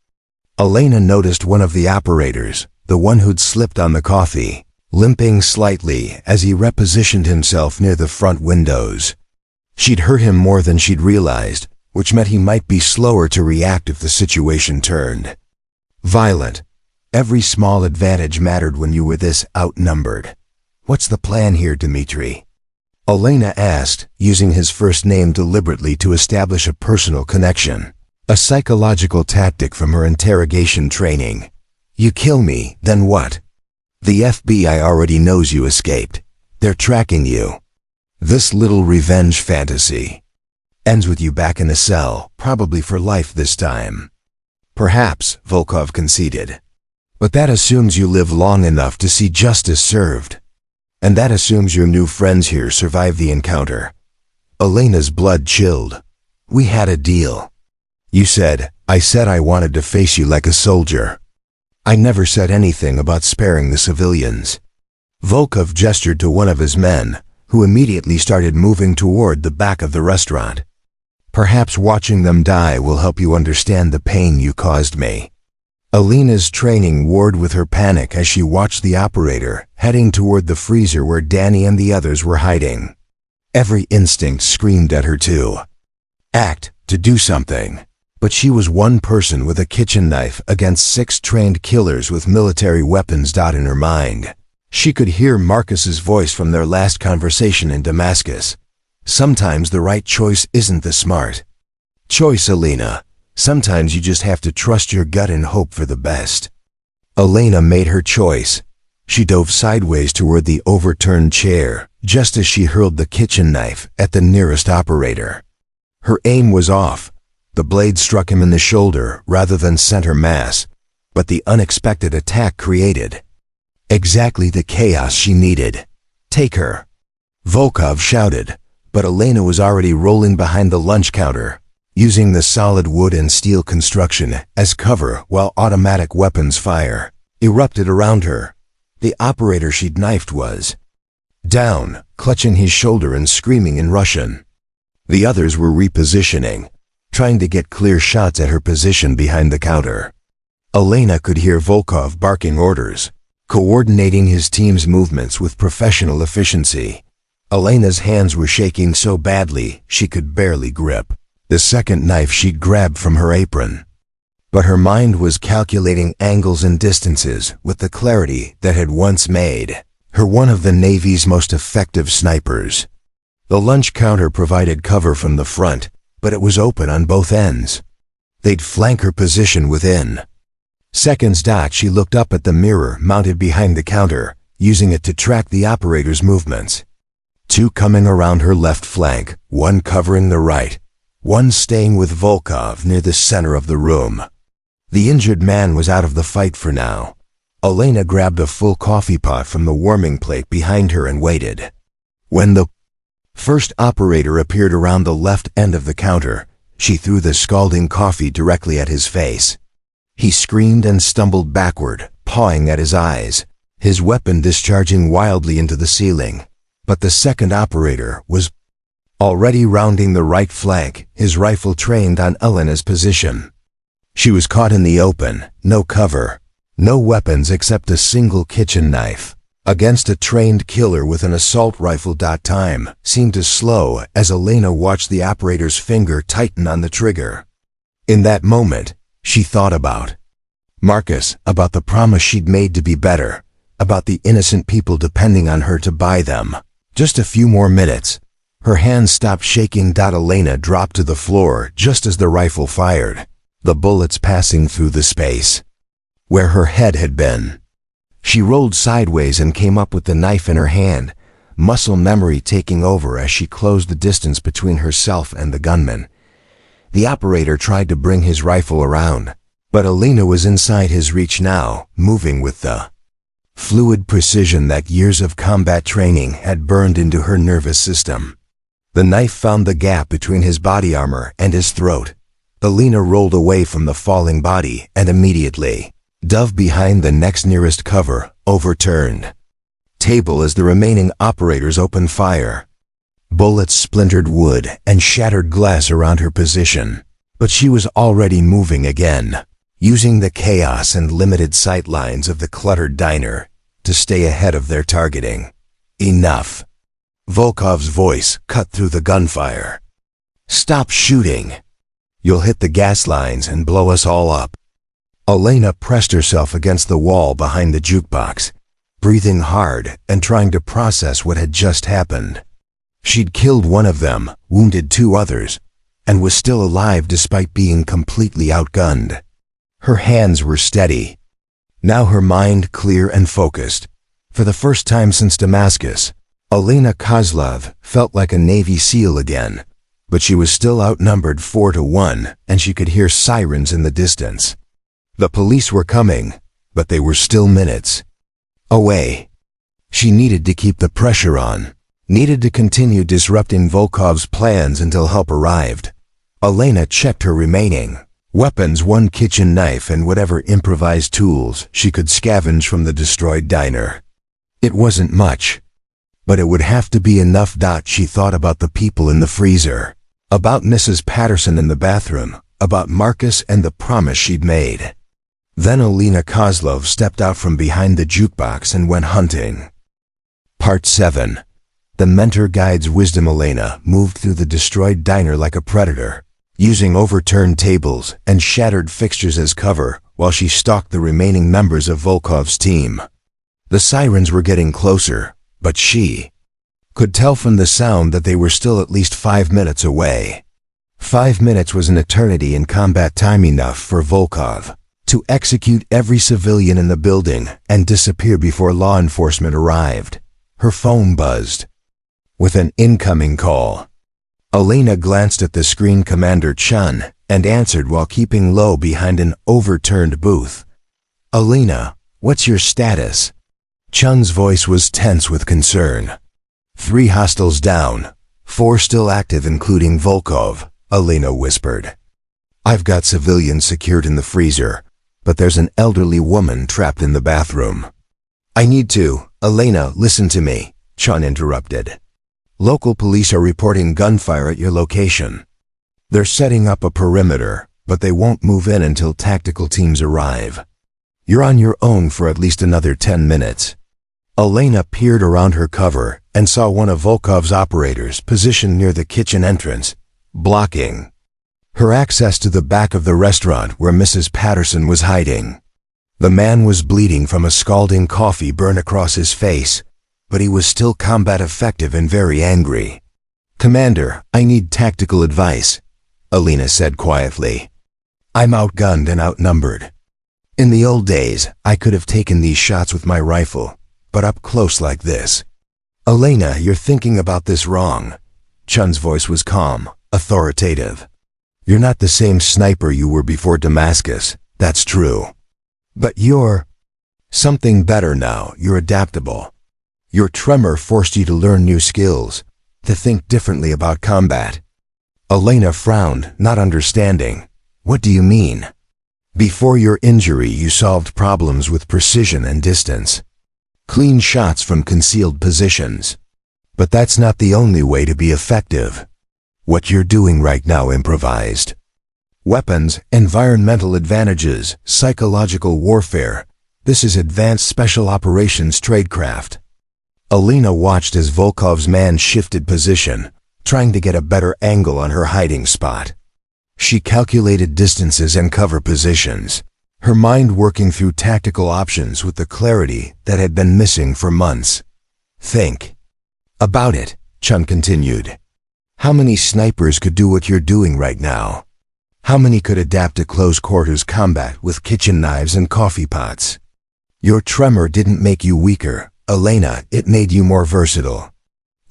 Elena noticed one of the operators, the one who'd slipped on the coffee, limping slightly as he repositioned himself near the front windows. She'd hurt him more than she'd realized, which meant he might be slower to react if the situation turned violent. Every small advantage mattered when you were this outnumbered. What's the plan here, Dmitri? Elena asked, using his first name deliberately to establish a personal connection. A psychological tactic from her interrogation training. You kill me, then what? The FBI already knows you escaped. They're tracking you. This little revenge fantasy ends with you back in a cell, probably for life this time. Perhaps, Volkov conceded. But that assumes you live long enough to see justice served. And that assumes your new friends here survive the encounter. Elena's blood chilled. We had a deal. You said, I said I wanted to face you like a soldier. I never said anything about sparing the civilians. Volkov gestured to one of his men, who immediately started moving toward the back of the restaurant. Perhaps watching them die will help you understand the pain you caused me. Elena's training warred with her panic as she watched the operator heading toward the freezer where Danny and the others were hiding. Every instinct screamed at her to act, to do something. But she was one person with a kitchen knife against 6 trained killers with military weapons. In her mind, she could hear Marcus's voice from their last conversation in Damascus. Sometimes the right choice isn't the smart choice, Elena. Sometimes you just have to trust your gut and hope for the best. Elena made her choice. She dove sideways toward the overturned chair, just as she hurled the kitchen knife at the nearest operator. Her aim was off. The blade struck him in the shoulder rather than center mass, but the unexpected attack created exactly the chaos she needed. Take her! Volkov shouted, but Elena was already rolling behind the lunch counter, using the solid wood and steel construction as cover while automatic weapons fire erupted around her. The operator she'd knifed was down, clutching his shoulder and screaming in Russian. The others were repositioning, trying to get clear shots at her position behind the counter. Elena could hear Volkov barking orders, coordinating his team's movements with professional efficiency. Elena's hands were shaking so badly she could barely grip the second knife she'd grabbed from her apron. But her mind was calculating angles and distances with the clarity that had once made her one of the Navy's most effective snipers. The lunch counter provided cover from the front, but it was open on both ends. They'd flank her position within seconds. She looked up at the mirror mounted behind the counter, using it to track the operator's movements. 2 coming around her left flank, 1 covering the right, 1 staying with Volkov near the center of the room. The injured man was out of the fight for now. Elena grabbed a full coffee pot from the warming plate behind her and waited. When the first operator appeared around the left end of the counter, she threw the scalding coffee directly at his face. He screamed and stumbled backward, pawing at his eyes, his weapon discharging wildly into the ceiling. But the second operator was already rounding the right flank, his rifle trained on Elena's position. She was caught in the open, no cover, no weapons except a single kitchen knife, against a trained killer with an assault rifle. Time seemed to slow as Elena watched the operator's finger tighten on the trigger. In that moment, she thought about Marcus, about the promise she'd made to be better, about the innocent people depending on her to buy them. Just a few more minutes. Her hands stopped shaking. Elena dropped to the floor just as the rifle fired, the bullets passing through the space where her head had been. She rolled sideways and came up with the knife in her hand, muscle memory taking over as she closed the distance between herself and the gunman. The operator tried to bring his rifle around, but Elena was inside his reach now, moving with the fluid precision that years of combat training had burned into her nervous system. The knife found the gap between his body armor and his throat. Elena rolled away from the falling body and immediately dove behind the next nearest cover, overturned table as the remaining operators opened fire. Bullets splintered wood and shattered glass around her position, but she was already moving again, using the chaos and limited sight lines of the cluttered diner to stay ahead of their targeting. Enough. Volkov's voice cut through the gunfire. Stop shooting. You'll hit the gas lines and blow us all up. Elena pressed herself against the wall behind the jukebox, breathing hard and trying to process what had just happened. She'd killed one of them, wounded 2 others, and was still alive despite being completely outgunned. Her hands were steady. Now her mind clear and focused. For the first time since Damascus, Elena Kozlov felt like a Navy SEAL again, but she was still outnumbered 4-1, and she could hear sirens in the distance. The police were coming, but they were still minutes away. She needed to keep the pressure on, needed to continue disrupting Volkov's plans until help arrived. Elena checked her remaining weapons, 1 kitchen knife and whatever improvised tools she could scavenge from the destroyed diner. It wasn't much, but it would have to be enough. She thought about the people in the freezer, about Mrs. Patterson in the bathroom, about Marcus and the promise she'd made. Then Elena Kozlov stepped out from behind the jukebox and went hunting. Part 7. The mentor guide's wisdom. Elena moved through the destroyed diner like a predator, using overturned tables and shattered fixtures as cover while she stalked the remaining members of Volkov's team. The sirens were getting closer, but she could tell from the sound that they were still at least 5 minutes away. 5 minutes was an eternity in combat time, enough for Volkov to execute every civilian in the building and disappear before law enforcement arrived. Her phone buzzed with an incoming call. Elena glanced at the screen. Commander Chun, and answered while keeping low behind an overturned booth. Elena, what's your status? Chun's voice was tense with concern. 3 hostiles down, 4 still active including Volkov, Elena whispered. I've got civilians secured in the freezer, but there's an elderly woman trapped in the bathroom. I need to. Elena, listen to me, Chun interrupted. Local police are reporting gunfire at your location. They're setting up a perimeter, but they won't move in until tactical teams arrive. You're on your own for at least another 10 minutes. Elena peered around her cover and saw one of Volkov's operators positioned near the kitchen entrance, blocking her access to the back of the restaurant where Mrs. Patterson was hiding. The man was bleeding from a scalding coffee burn across his face, but he was still combat effective and very angry. Commander, I need tactical advice, Elena said quietly. I'm outgunned and outnumbered. In the old days, I could have taken these shots with my rifle, but up close like this. Elena, you're thinking about this wrong. Chun's voice was calm, authoritative. You're not the same sniper you were before Damascus, that's true. But you're something better now. You're adaptable. Your tremor forced you to learn new skills, to think differently about combat. Elena frowned, not understanding. What do you mean? Before your injury, you solved problems with precision and distance. Clean shots from concealed positions. But that's not the only way to be effective. What you're doing right now, improvised. Weapons, environmental advantages, psychological warfare. This is advanced special operations tradecraft. Elena watched as Volkov's man shifted position, trying to get a better angle on her hiding spot. She calculated distances and cover positions, her mind working through tactical options with the clarity that had been missing for months. Think about it, Chun continued. How many snipers could do what you're doing right now? How many could adapt to close quarters combat with kitchen knives and coffee pots? Your tremor didn't make you weaker, Elena, it made you more versatile.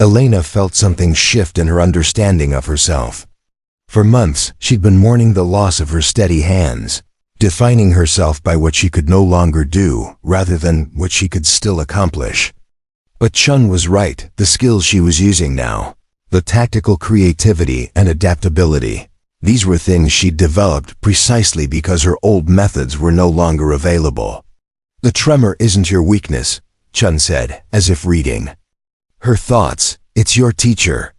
Elena felt something shift in her understanding of herself. For months, she'd been mourning the loss of her steady hands, defining herself by what she could no longer do rather than what she could still accomplish. But Chun was right, the skills she was using now, the tactical creativity and adaptability, these were things she'd developed precisely because her old methods were no longer available. The tremor isn't your weakness, Chun said, as if reading her thoughts. It's your teacher.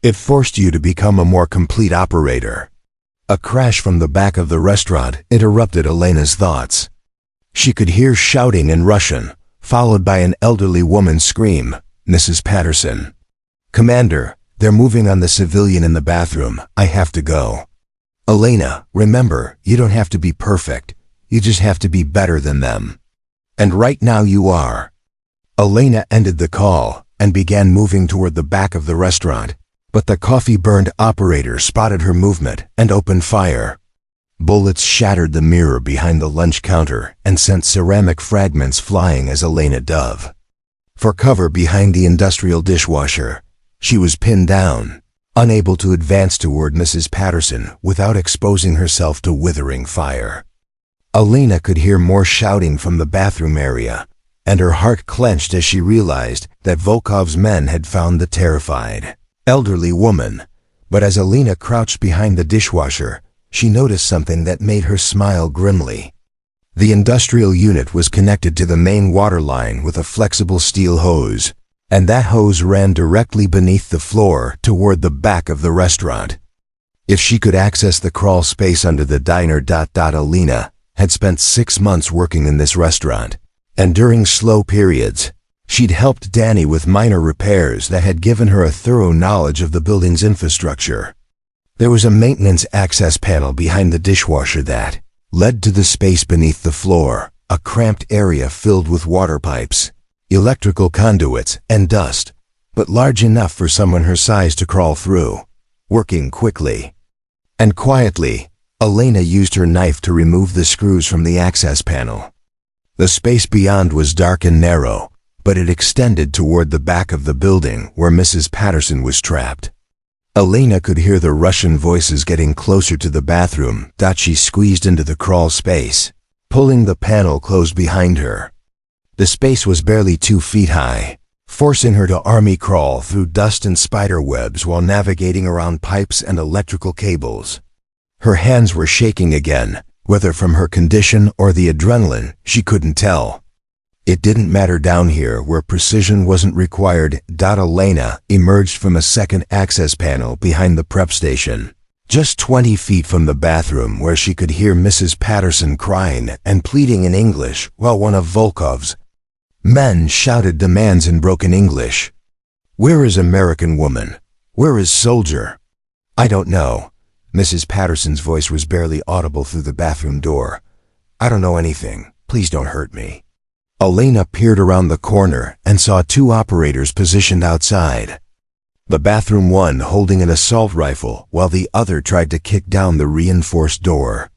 It forced you to become a more complete operator. A crash from the back of the restaurant interrupted Elena's thoughts. She could hear shouting in Russian, followed by an elderly woman scream, "Mrs. Patterson. Commander, they're moving on the civilian in the bathroom. I have to go." "Elena, remember, you don't have to be perfect. You just have to be better than them. And right now you are." Elena ended the call and began moving toward the back of the restaurant, but the coffee-burned operator spotted her movement and opened fire. Bullets shattered the mirror behind the lunch counter and sent ceramic fragments flying as Elena dove for cover behind the industrial dishwasher. She was pinned down, unable to advance toward Mrs. Patterson without exposing herself to withering fire. Elena could hear more shouting from the bathroom area, and her heart clenched as she realized that Volkov's men had found the terrified elderly woman. But as Elena crouched behind the dishwasher, she noticed something that made her smile grimly. The industrial unit was connected to the main water line with a flexible steel hose, and that hose ran directly beneath the floor toward the back of the restaurant. If she could access the crawl space under the diner. Elena had spent 6 months working in this restaurant, and during slow periods, she'd helped Danny with minor repairs that had given her a thorough knowledge of the building's infrastructure. There was a maintenance access panel behind the dishwasher that led to the space beneath the floor, a cramped area filled with water pipes, electrical conduits, and dust, but large enough for someone her size to crawl through. Working quickly and quietly, Elena used her knife to remove the screws from the access panel. The space beyond was dark and narrow, but it extended toward the back of the building where Mrs. Patterson was trapped. Elena could hear the Russian voices getting closer to the bathroom. She squeezed into the crawl space, pulling the panel closed behind her. The space was barely 2 feet high, forcing her to army crawl through dust and spider webs while navigating around pipes and electrical cables. Her hands were shaking again, whether from her condition or the adrenaline, she couldn't tell. It didn't matter down here where precision wasn't required. Elena emerged from a second access panel behind the prep station, just 20 feet from the bathroom, where she could hear Mrs. Patterson crying and pleading in English while one of Volkov's men shouted demands in broken English. "Where is American woman? Where is soldier?" "I don't know." Mrs. Patterson's voice was barely audible through the bathroom door. "I don't know anything. Please don't hurt me." Elena peered around the corner and saw 2 operators positioned outside. The bathroom one holding an assault rifle while the other tried to kick down the reinforced door.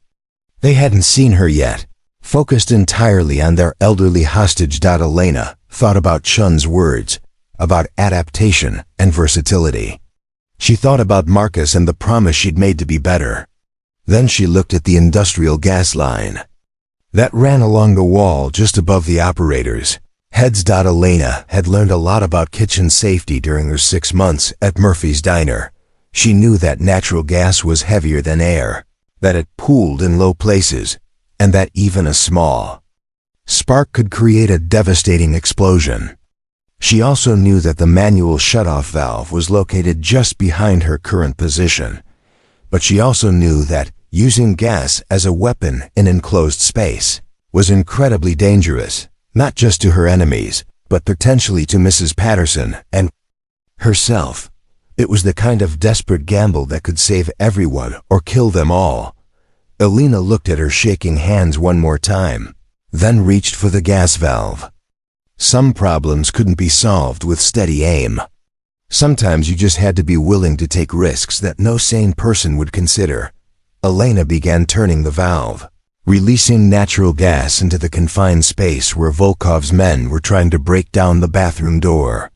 They hadn't seen her yet, focused entirely on their elderly hostage. Elena thought about Chun's words, about adaptation and versatility. She thought about Marcus and the promise she'd made to be better. Then she looked at the industrial gas line that ran along the wall just above the operators' heads. Elena had learned a lot about kitchen safety during her 6 months at Murphy's Diner. She knew that natural gas was heavier than air, that it pooled in low places, and that even a small spark could create a devastating explosion. She also knew that the manual shutoff valve was located just behind her current position, but she also knew that using gas as a weapon in enclosed space was incredibly dangerous, not just to her enemies, but potentially to Mrs. Patterson and herself. It was the kind of desperate gamble that could save everyone or kill them all. Elena looked at her shaking hands one more time, then reached for the gas valve. Some problems couldn't be solved with steady aim. Sometimes you just had to be willing to take risks that no sane person would consider. Elena began turning the valve, releasing natural gas into the confined space where Volkov's men were trying to break down the bathroom door.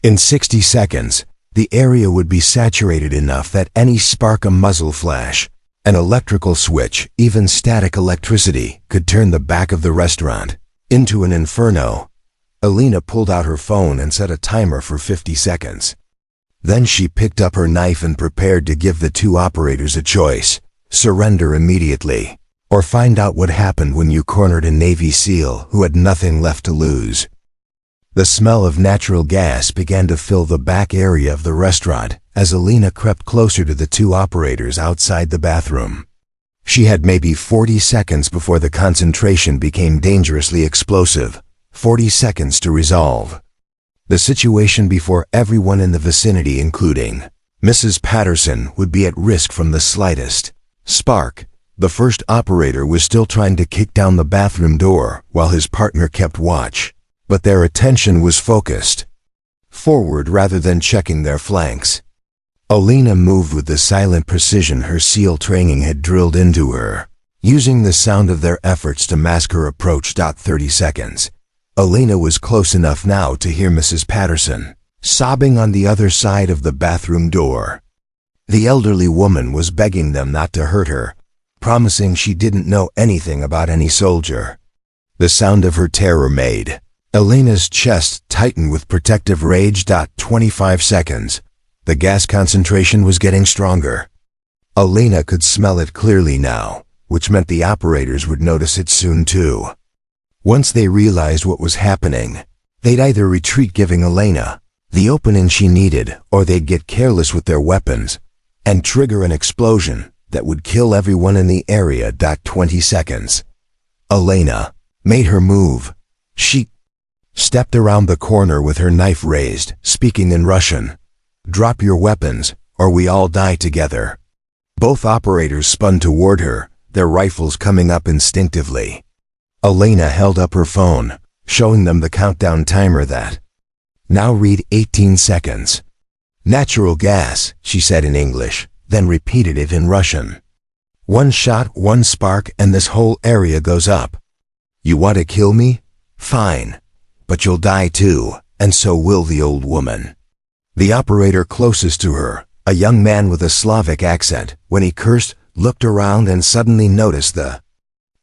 In 60 seconds, the area would be saturated enough that any spark, a muzzle flash, an electrical switch, even static electricity, could turn the back of the restaurant into an inferno. Elena pulled out her phone and set a timer for 50 seconds. Then she picked up her knife and prepared to give the 2 operators a choice: surrender immediately, Or find out what happened when you cornered a Navy SEAL who had nothing left to lose. The smell of natural gas began to fill the back area of the restaurant as Elena crept closer to the two operators outside the bathroom. She had maybe 40 seconds before the concentration became dangerously explosive, 40 seconds to resolve the situation before everyone in the vicinity, including Mrs. Patterson, would be at risk from the slightest spark. The first operator was still trying to kick down the bathroom door while his partner kept watch, but their attention was focused forward rather than checking their flanks. Elena moved with the silent precision her SEAL training had drilled into her, using the sound of their efforts to mask her approach. 30 seconds. Elena was close enough now to hear Mrs. Patterson sobbing on the other side of the bathroom door. The elderly woman was begging them not to hurt her, promising she didn't know anything about any soldier. The sound of her terror made Elena's chest tighten with protective rage. 25 seconds. The gas concentration was getting stronger. Elena could smell it clearly now, which meant the operators would notice it soon too. Once they realized what was happening, they'd either retreat, giving Elena the opening she needed, or they'd get careless with their weapons and trigger an explosion that would kill everyone in the area. 20 seconds. Elena made her move. She stepped around the corner with her knife raised, speaking in Russian. "Drop your weapons, or we all die together." Both operators spun toward her, their rifles coming up instinctively. Elena held up her phone, showing them the countdown timer that now read 18 seconds. "Natural gas," she said in English, then repeated it in Russian. "One shot, one spark, and this whole area goes up. You want to kill me? Fine. But you'll die too, and so will the old woman." The operator closest to her, a young man with a Slavic accent, when he cursed, looked around and suddenly noticed the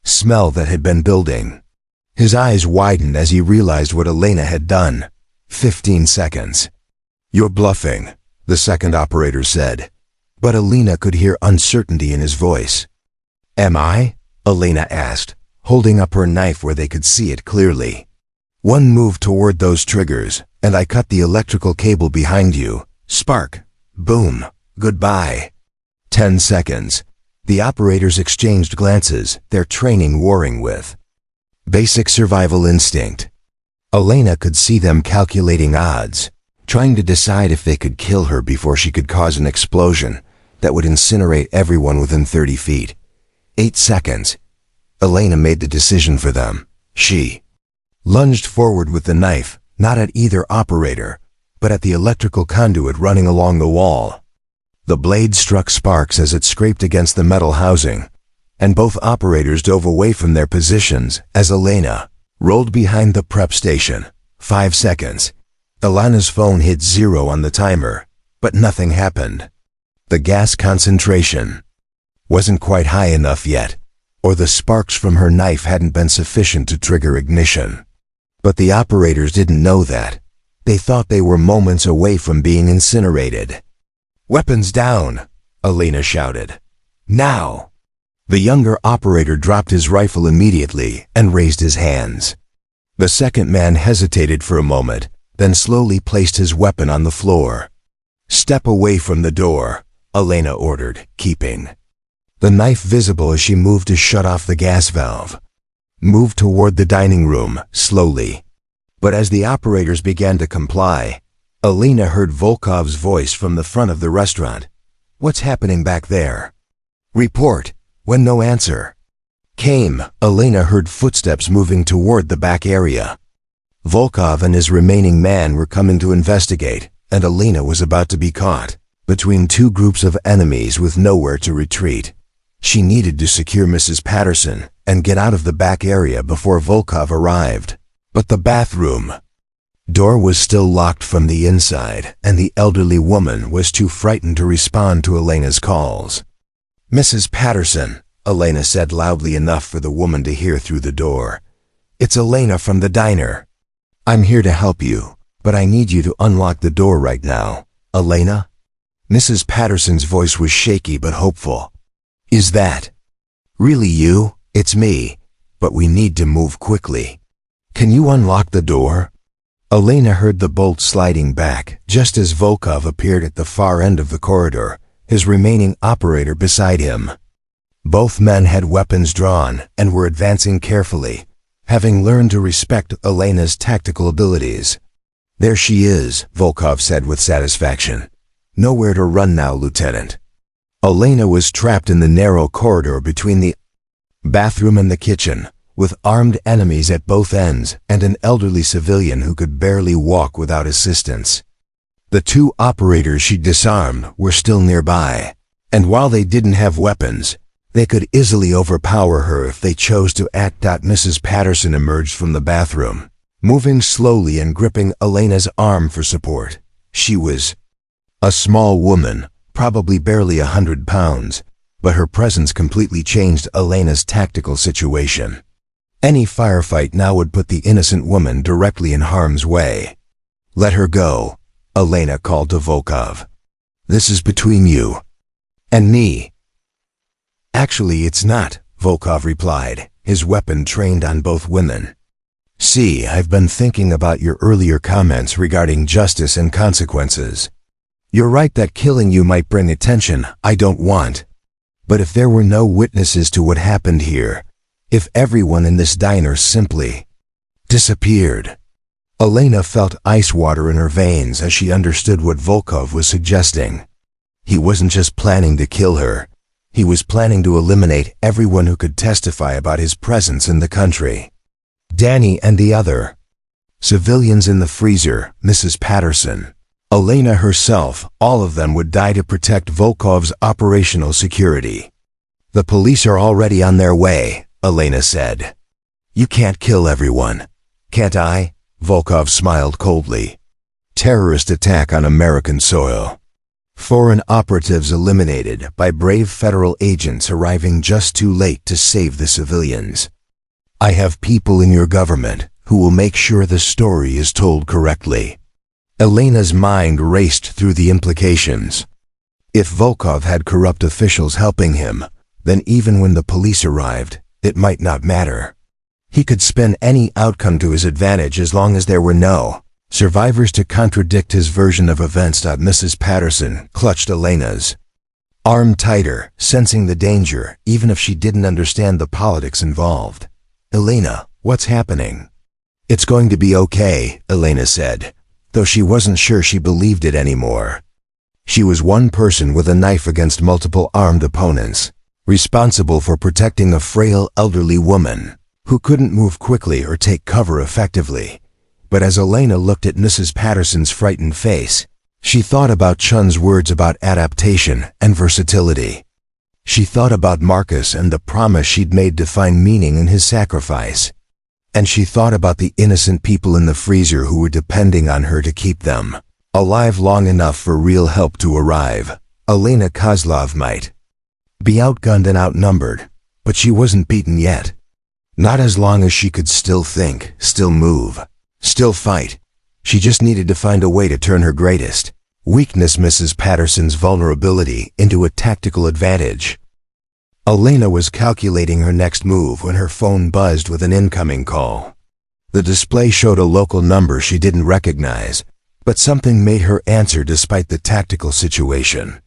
smell that had been building. His eyes widened as he realized what Elena had done. 15 seconds. "You're bluffing," the second operator said, but Elena could hear uncertainty in his voice. "Am I?" Elena asked, holding up her knife where they could see it clearly. "One move toward those triggers, and I cut the electrical cable behind you. Spark. Boom. Goodbye." 10 seconds. The operators exchanged glances, their training warring with basic survival instinct. Elena could see them calculating odds, trying to decide if they could kill her before she could cause an explosion that would incinerate everyone within 30 feet. 8 seconds. Elena made the decision for them. She lunged forward with the knife, not at either operator, but at the electrical conduit running along the wall. The blade struck sparks as it scraped against the metal housing, and both operators dove away from their positions as Elena rolled behind the prep station. 5 seconds. Elena's phone hit 0 on the timer, but nothing happened. The gas concentration wasn't quite high enough yet, or the sparks from her knife hadn't been sufficient to trigger ignition. But the operators didn't know that. They thought they were moments away from being incinerated. "Weapons down," Elena shouted. "Now!" The younger operator dropped his rifle immediately and raised his hands. The second man hesitated for a moment, then slowly placed his weapon on the floor. "Step away from the door," Elena ordered, keeping the knife visible as she moved to shut off the gas valve. "Move toward the dining room, slowly." But as the operators began to comply, Elena heard Volkov's voice from the front of the restaurant. "What's happening back there?" "Report." When no answer came, Elena heard footsteps moving toward the back area. Volkov and his remaining man were coming to investigate, and Elena was about to be caught between two groups of enemies with nowhere to retreat. She needed to secure Mrs. Patterson and get out of the back area before Volkov arrived. But the bathroom door was still locked from the inside, and the elderly woman was too frightened to respond to Elena's calls. "Mrs. Patterson," Elena said loudly enough for the woman to hear through the door. "It's Elena from the diner. I'm here to help you, but I need you to unlock the door right now." "Elena?" Mrs. Patterson's voice was shaky but hopeful. "Is that really you?" It's me, but we need to move quickly. Can you unlock the door? Elena heard the bolt sliding back just as Volkov appeared at the far end of the corridor, his remaining operator beside him. Both men had weapons drawn and were advancing carefully, having learned to respect Elena's tactical abilities. There she is, Volkov said with satisfaction. Nowhere to run now, Lieutenant. Elena was trapped in the narrow corridor between the bathroom and the kitchen, with armed enemies at both ends and an elderly civilian who could barely walk without assistance. The two operators she disarmed were still nearby, and while they didn't have weapons, they could easily overpower her if they chose to act. Mrs. Patterson emerged from the bathroom, moving slowly and gripping Elena's arm for support. She was a small woman, probably barely 100 pounds, but her presence completely changed Elena's tactical situation. Any firefight now would put the innocent woman directly in harm's way. Let her go, Elena called to Volkov. This is between you and me. Actually, it's not, Volkov replied, his weapon trained on both women. See, I've been thinking about your earlier comments regarding justice and consequences. You're right that killing you might bring attention I don't want. But if there were no witnesses to what happened here, if everyone in this diner simply disappeared. Elena felt ice water in her veins as she understood what Volkov was suggesting. He wasn't just planning to kill her. He was planning to eliminate everyone who could testify about his presence in the country. Danny and the other civilians in the freezer, Mrs. Patterson, Elena herself, all of them would die to protect Volkov's operational security. The police are already on their way, Elena said. You can't kill everyone. Can't I? Volkov smiled coldly. Terrorist attack on American soil. Foreign operatives eliminated by brave federal agents arriving just too late to save the civilians. I have people in your government who will make sure the story is told correctly. Elena's mind raced through the implications. If Volkov had corrupt officials helping him, then even when the police arrived, it might not matter. He could spin any outcome to his advantage as long as there were no survivors to contradict his version of events. Mrs. Patterson clutched Elena's arm tighter, sensing the danger, even if she didn't understand the politics involved. Elena, what's happening? It's going to be okay, Elena said, though she wasn't sure she believed it anymore. She was one person with a knife against multiple armed opponents, responsible for protecting a frail elderly woman who couldn't move quickly or take cover effectively. But as Elena looked at Mrs. Patterson's frightened face, she thought about Chun's words about adaptation and versatility. She thought about Marcus and the promise she'd made to find meaning in his sacrifice. And she thought about the innocent people in the freezer who were depending on her to keep them alive long enough for real help to arrive. Elena Kozlov might be outgunned and outnumbered, but she wasn't beaten yet. Not as long as she could still think, still move, still fight. She just needed to find a way to turn her greatest weakness, Mrs. Patterson's vulnerability, into a tactical advantage. Elena was calculating her next move when her phone buzzed with an incoming call. The display showed a local number she didn't recognize, but something made her answer despite the tactical situation.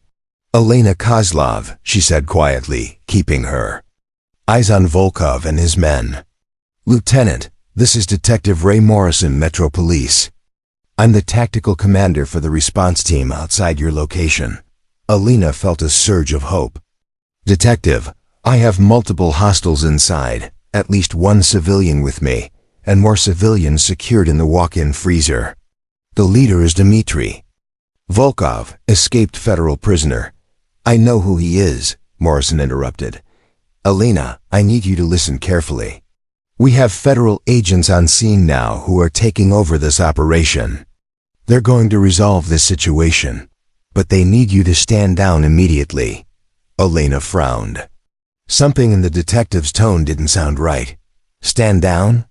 Elena Kozlov, she said quietly, keeping her eyes on Volkov and his men. Lieutenant, this is Detective Ray Morrison, Metro Police. I'm the tactical commander for the response team outside your location. Elena felt a surge of hope. Detective, I have multiple hostiles inside, at least one civilian with me, and more civilians secured in the walk-in freezer. The leader is Dmitri Volkov, escaped federal prisoner. I know who he is, Morrison interrupted. Elena, I need you to listen carefully. We have federal agents on scene now who are taking over this operation. They're going to resolve this situation, but they need you to stand down immediately. Elena frowned. Something in the detective's tone didn't sound right. Stand down?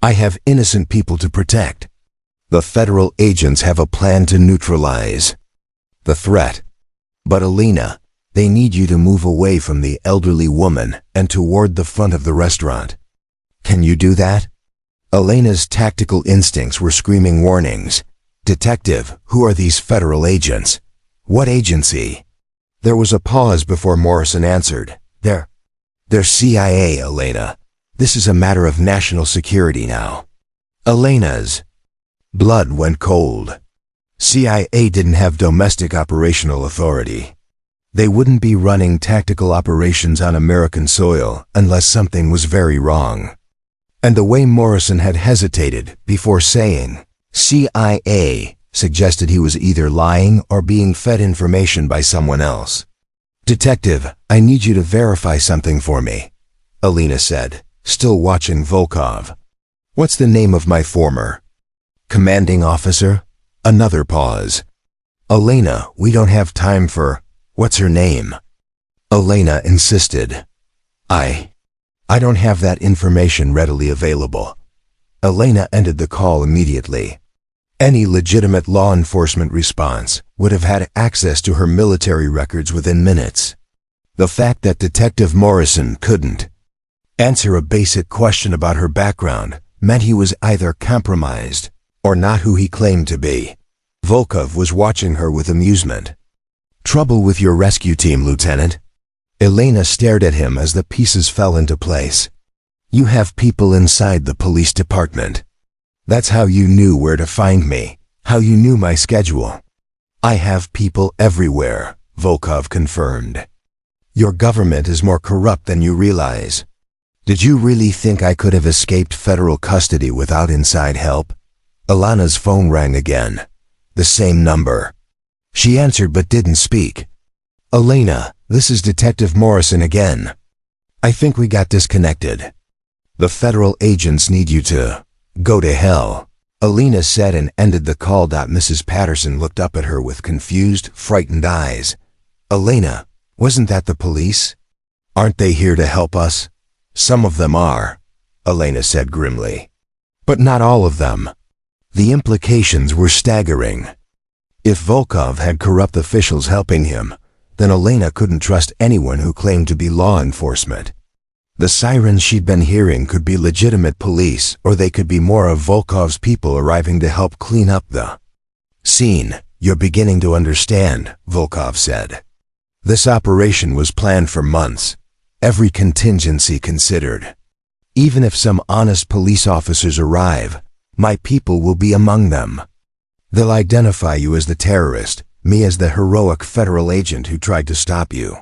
I have innocent people to protect. The federal agents have a plan to neutralize the threat. But Elena, They need you to move away from the elderly woman and toward the front of the restaurant. Can you do that? Elena's tactical instincts were screaming warnings. Detective, who are these federal agents? What agency? There was a pause before Morrison answered. They're CIA, Elena. This is a matter of national security now. Elena's blood went cold. CIA didn't have domestic operational authority. They wouldn't be running tactical operations on American soil unless something was very wrong. And the way Morrison had hesitated before saying CIA suggested he was either lying or being fed information by someone else. Detective, I need you to verify something for me, Elena said, still watching Volkov. What's the name of my former commanding officer? Another pause. Elena, we don't have time for, what's her name? Elena insisted. I don't have that information readily available. Elena ended the call immediately. Any legitimate law enforcement response would have had access to her military records within minutes. The fact that Detective Morrison couldn't answer a basic question about her background meant he was either compromised or not who he claimed to be. Volkov was watching her with amusement. Trouble with your rescue team, Lieutenant? Elena stared at him as the pieces fell into place. You have people inside the police department. That's how you knew where to find me, how you knew my schedule. I have people everywhere, Volkov confirmed. Your government is more corrupt than you realize. Did you really think I could have escaped federal custody without inside help? Elena's phone rang again. The same number. She answered but didn't speak. Elena, this is Detective Morrison again. I think we got disconnected. The federal agents need you to go to hell, Elena said and ended the call. Mrs. Patterson looked up at her with confused, frightened eyes. Elena, wasn't that the police? Aren't they here to help us? Some of them are, Elena said grimly. But not all of them. The implications were staggering. If Volkov had corrupt officials helping him, then Elena couldn't trust anyone who claimed to be law enforcement. The sirens she'd been hearing could be legitimate police, or they could be more of Volkov's people arriving to help clean up the scene. You're beginning to understand, Volkov said. This operation was planned for months, every contingency considered. Even if some honest police officers arrive, my people will be among them. They'll identify you as the terrorist, me as the heroic federal agent who tried to stop you.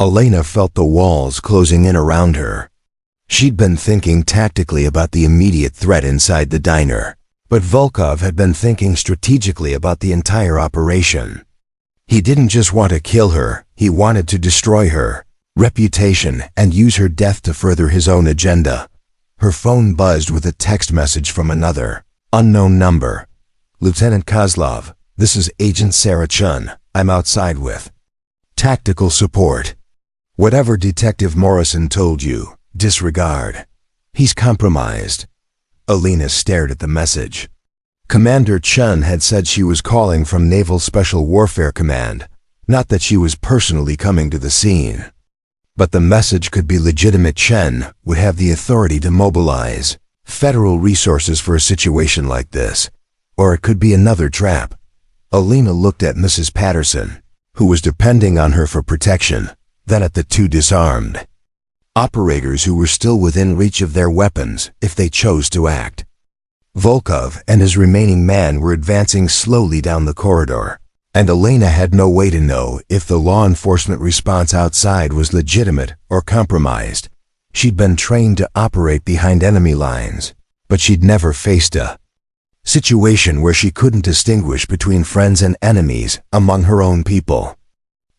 Elena felt the walls closing in around her. She'd been thinking tactically about the immediate threat inside the diner, but Volkov had been thinking strategically about the entire operation. He didn't just want to kill her, he wanted to destroy her reputation and use her death to further his own agenda. Her phone buzzed with a text message from another, unknown number. Lieutenant Kozlov, this is Agent Sarah Chun. I'm outside with tactical support. Whatever Detective Morrison told you, disregard. He's compromised. Elena stared at the message. Commander Chun had said she was calling from Naval Special Warfare Command, not that she was personally coming to the scene. But the message could be legitimate. Chen would have the authority to mobilize federal resources for a situation like this, or it could be another trap. Elena looked at Mrs. Patterson, who was depending on her for protection, then at the two disarmed operators who were still within reach of their weapons if they chose to act. Volkov and his remaining man were advancing slowly down the corridor, and Elena had no way to know if the law enforcement response outside was legitimate or compromised. She'd been trained to operate behind enemy lines, but she'd never faced a situation where she couldn't distinguish between friends and enemies among her own people.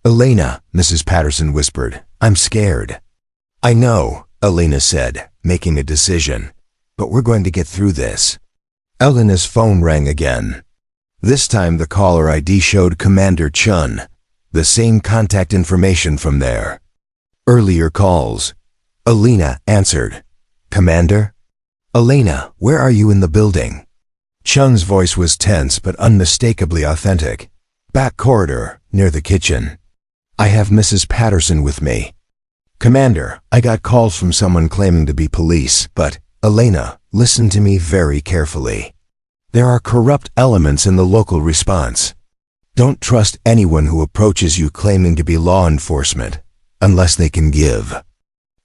Elena, Mrs. Patterson whispered, I'm scared. I know, Elena said, making a decision, but we're going to get through this. Elena's phone rang again. This time the caller ID showed Commander Chun, the same contact information from their earlier calls. Elena answered. Commander? Elena, where are you in the building? Chun's voice was tense but unmistakably authentic. Back corridor, near the kitchen. I have Mrs. Patterson with me. Commander, I got calls from someone claiming to be police, but, Elena, listen to me very carefully. There are corrupt elements in the local response. Don't trust anyone who approaches you claiming to be law enforcement, unless they can give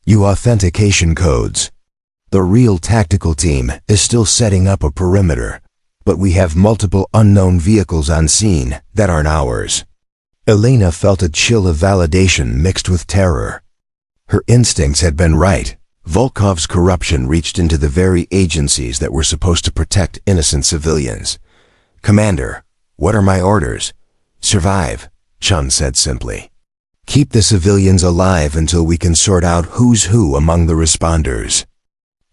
you authentication codes. The real tactical team is still setting up a perimeter, but we have multiple unknown vehicles on scene that aren't ours. Elena felt a chill of validation mixed with terror. Her instincts had been right. Volkov's corruption reached into the very agencies that were supposed to protect innocent civilians. Commander, what are my orders? Survive, Chun said simply. Keep the civilians alive until we can sort out who's who among the responders.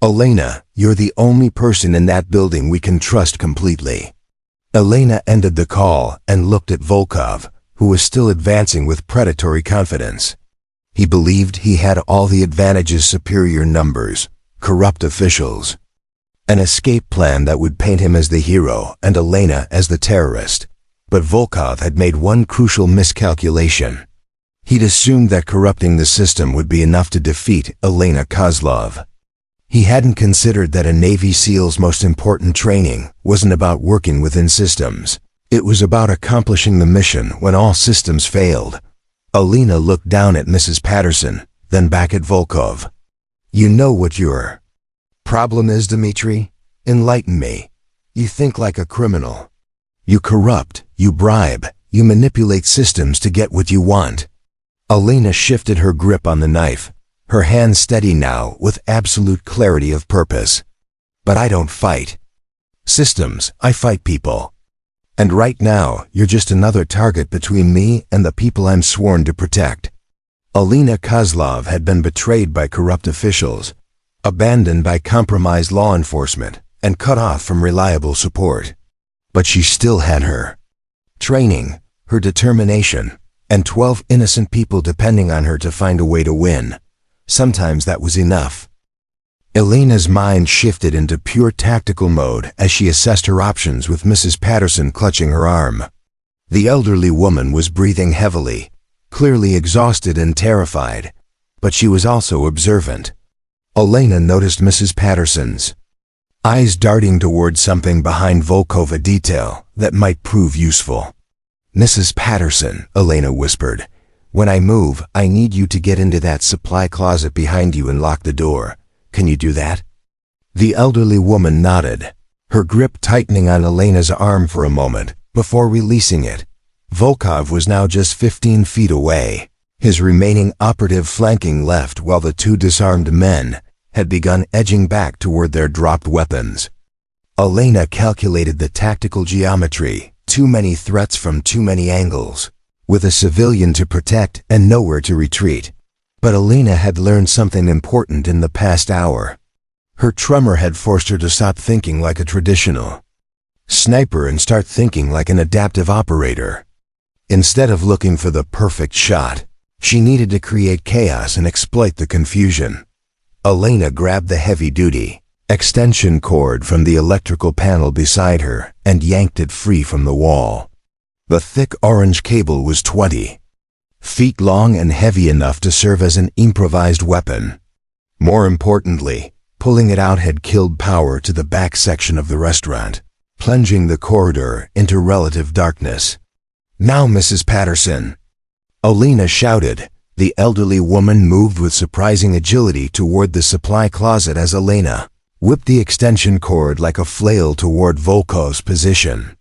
Elena, you're the only person in that building we can trust completely. Elena ended the call and looked at Volkov, who was still advancing with predatory confidence. He believed he had all the advantages: superior numbers, corrupt officials, an escape plan that would paint him as the hero and Elena as the terrorist. But Volkov had made one crucial miscalculation. He'd assumed that corrupting the system would be enough to defeat Elena Kozlov. He hadn't considered that a Navy SEAL's most important training wasn't about working within systems. It was about accomplishing the mission when all systems failed. Elena looked down at Mrs. Patterson, then back at Volkov. You know what your problem is, Dmitri? Enlighten me. You think like a criminal. You corrupt, you bribe, you manipulate systems to get what you want. Elena shifted her grip on the knife, her hand steady now with absolute clarity of purpose. But I don't fight systems, I fight people. And right now, you're just another target between me and the people I'm sworn to protect. Elena Kozlov had been betrayed by corrupt officials, abandoned by compromised law enforcement, and cut off from reliable support. But she still had her training, her determination, and 12 innocent people depending on her to find a way to win. Sometimes that was enough. Elena's mind shifted into pure tactical mode as she assessed her options with Mrs. Patterson clutching her arm. The elderly woman was breathing heavily, clearly exhausted and terrified, but she was also observant. Elena noticed Mrs. Patterson's eyes darting toward something behind Volkov, a detail that might prove useful. Mrs. Patterson, Elena whispered, when I move, I need you to get into that supply closet behind you and lock the door. Can you do that? The elderly woman nodded, her grip tightening on Elena's arm for a moment before releasing it. Volkov was now just 15 feet away, his remaining operative flanking left while the two disarmed men had begun edging back toward their dropped weapons. Elena calculated the tactical geometry, too many threats from too many angles, with a civilian to protect and nowhere to retreat. But Elena had learned something important in the past hour. Her tremor had forced her to stop thinking like a traditional sniper and start thinking like an adaptive operator. Instead of looking for the perfect shot, she needed to create chaos and exploit the confusion. Elena grabbed the heavy-duty extension cord from the electrical panel beside her and yanked it free from the wall. The thick orange cable was 20 feet long and heavy enough to serve as an improvised weapon. More importantly, pulling it out had killed power to the back section of the restaurant, plunging the corridor into relative darkness. Now, Mrs. Patterson, Elena shouted. The elderly woman moved with surprising agility toward the supply closet as Elena whipped the extension cord like a flail toward Volkov's position.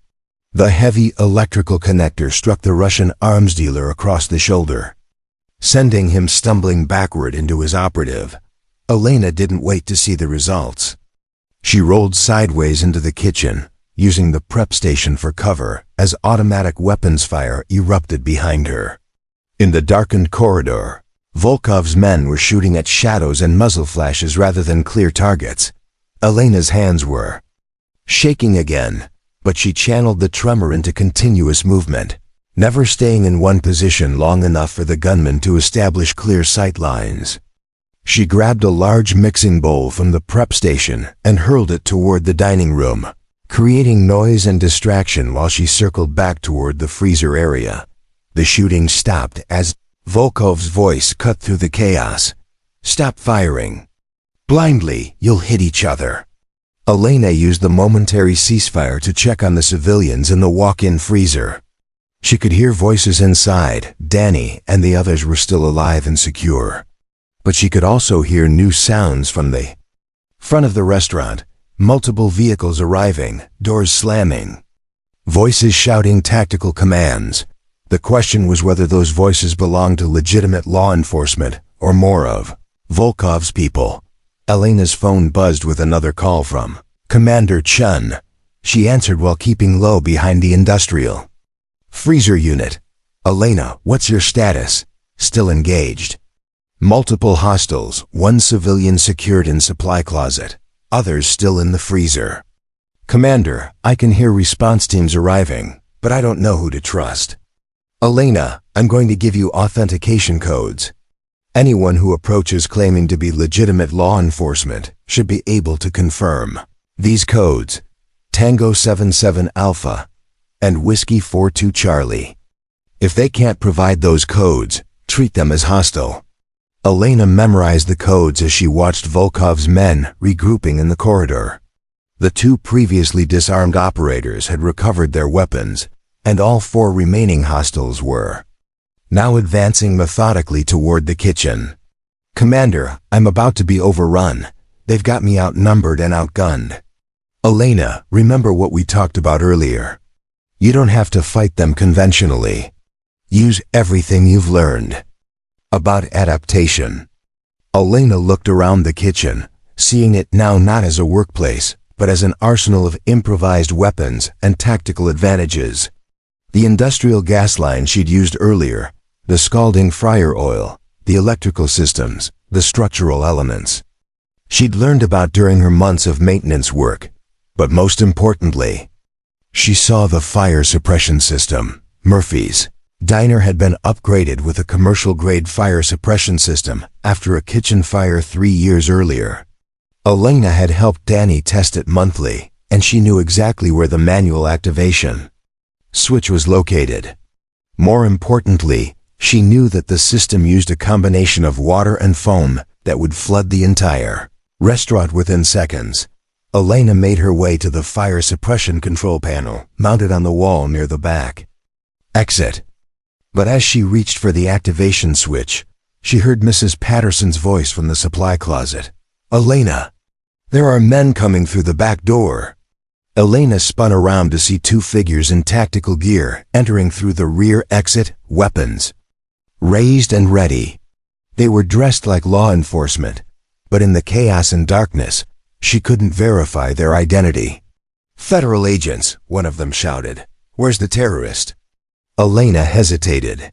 The heavy electrical connector struck the Russian arms dealer across the shoulder, sending him stumbling backward into his operative. Elena didn't wait to see the results. She rolled sideways into the kitchen, using the prep station for cover as automatic weapons fire erupted behind her. In the darkened corridor, Volkov's men were shooting at shadows and muzzle flashes rather than clear targets. Elena's hands were shaking again, but she channeled the tremor into continuous movement, never staying in one position long enough for the gunman to establish clear sight lines. She grabbed a large mixing bowl from the prep station and hurled it toward the dining room, creating noise and distraction while she circled back toward the freezer area. The shooting stopped as Volkov's voice cut through the chaos. "Stop firing. Blindly, you'll hit each other." Elena used the momentary ceasefire to check on the civilians in the walk-in freezer. She could hear voices inside. Danny and the others were still alive and secure. But she could also hear new sounds from the front of the restaurant. Multiple vehicles arriving, doors slamming. Voices shouting tactical commands. The question was whether those voices belonged to legitimate law enforcement or more of Volkov's people. Elena's phone buzzed with another call from Commander Chun. She answered while keeping low behind the industrial freezer unit. "Elena, what's your status?" "Still engaged. Multiple hostiles, one civilian secured in supply closet, others still in the freezer." "Commander, I can hear response teams arriving, but I don't know who to trust." "Elena, I'm going to give you authentication codes. Anyone who approaches claiming to be legitimate law enforcement should be able to confirm these codes: Tango 77 Alpha and Whiskey 42 Charlie. If they can't provide those codes, treat them as hostile." Elena memorized the codes as she watched Volkov's men regrouping in the corridor. The two previously disarmed operators had recovered their weapons, and all four remaining hostiles were now advancing methodically toward the kitchen. "Commander, I'm about to be overrun. They've got me outnumbered and outgunned." "Elena, remember what we talked about earlier. You don't have to fight them conventionally. Use everything you've learned about adaptation." Elena looked around the kitchen, seeing it now not as a workplace, but as an arsenal of improvised weapons and tactical advantages. The industrial gas line she'd used earlier, the scalding fryer oil, the electrical systems, the structural elements. She'd learned about during her months of maintenance work, but most importantly, she saw the fire suppression system. Murphy's diner had been upgraded with a commercial-grade fire suppression system after a kitchen fire 3 years earlier. Elena had helped Danny test it monthly, and she knew exactly where the manual activation switch was located. More importantly, she knew that the system used a combination of water and foam that would flood the entire restaurant within seconds. Elena made her way to the fire suppression control panel, mounted on the wall near the back exit. But as she reached for the activation switch, she heard Mrs. Patterson's voice from the supply closet. "Elena, there are men coming through the back door." Elena spun around to see two figures in tactical gear entering through the rear exit, weapons raised and ready. They were dressed like law enforcement, but in the chaos and darkness, she couldn't verify their identity. "Federal agents," one of them shouted. "Where's the terrorist?" Elena hesitated.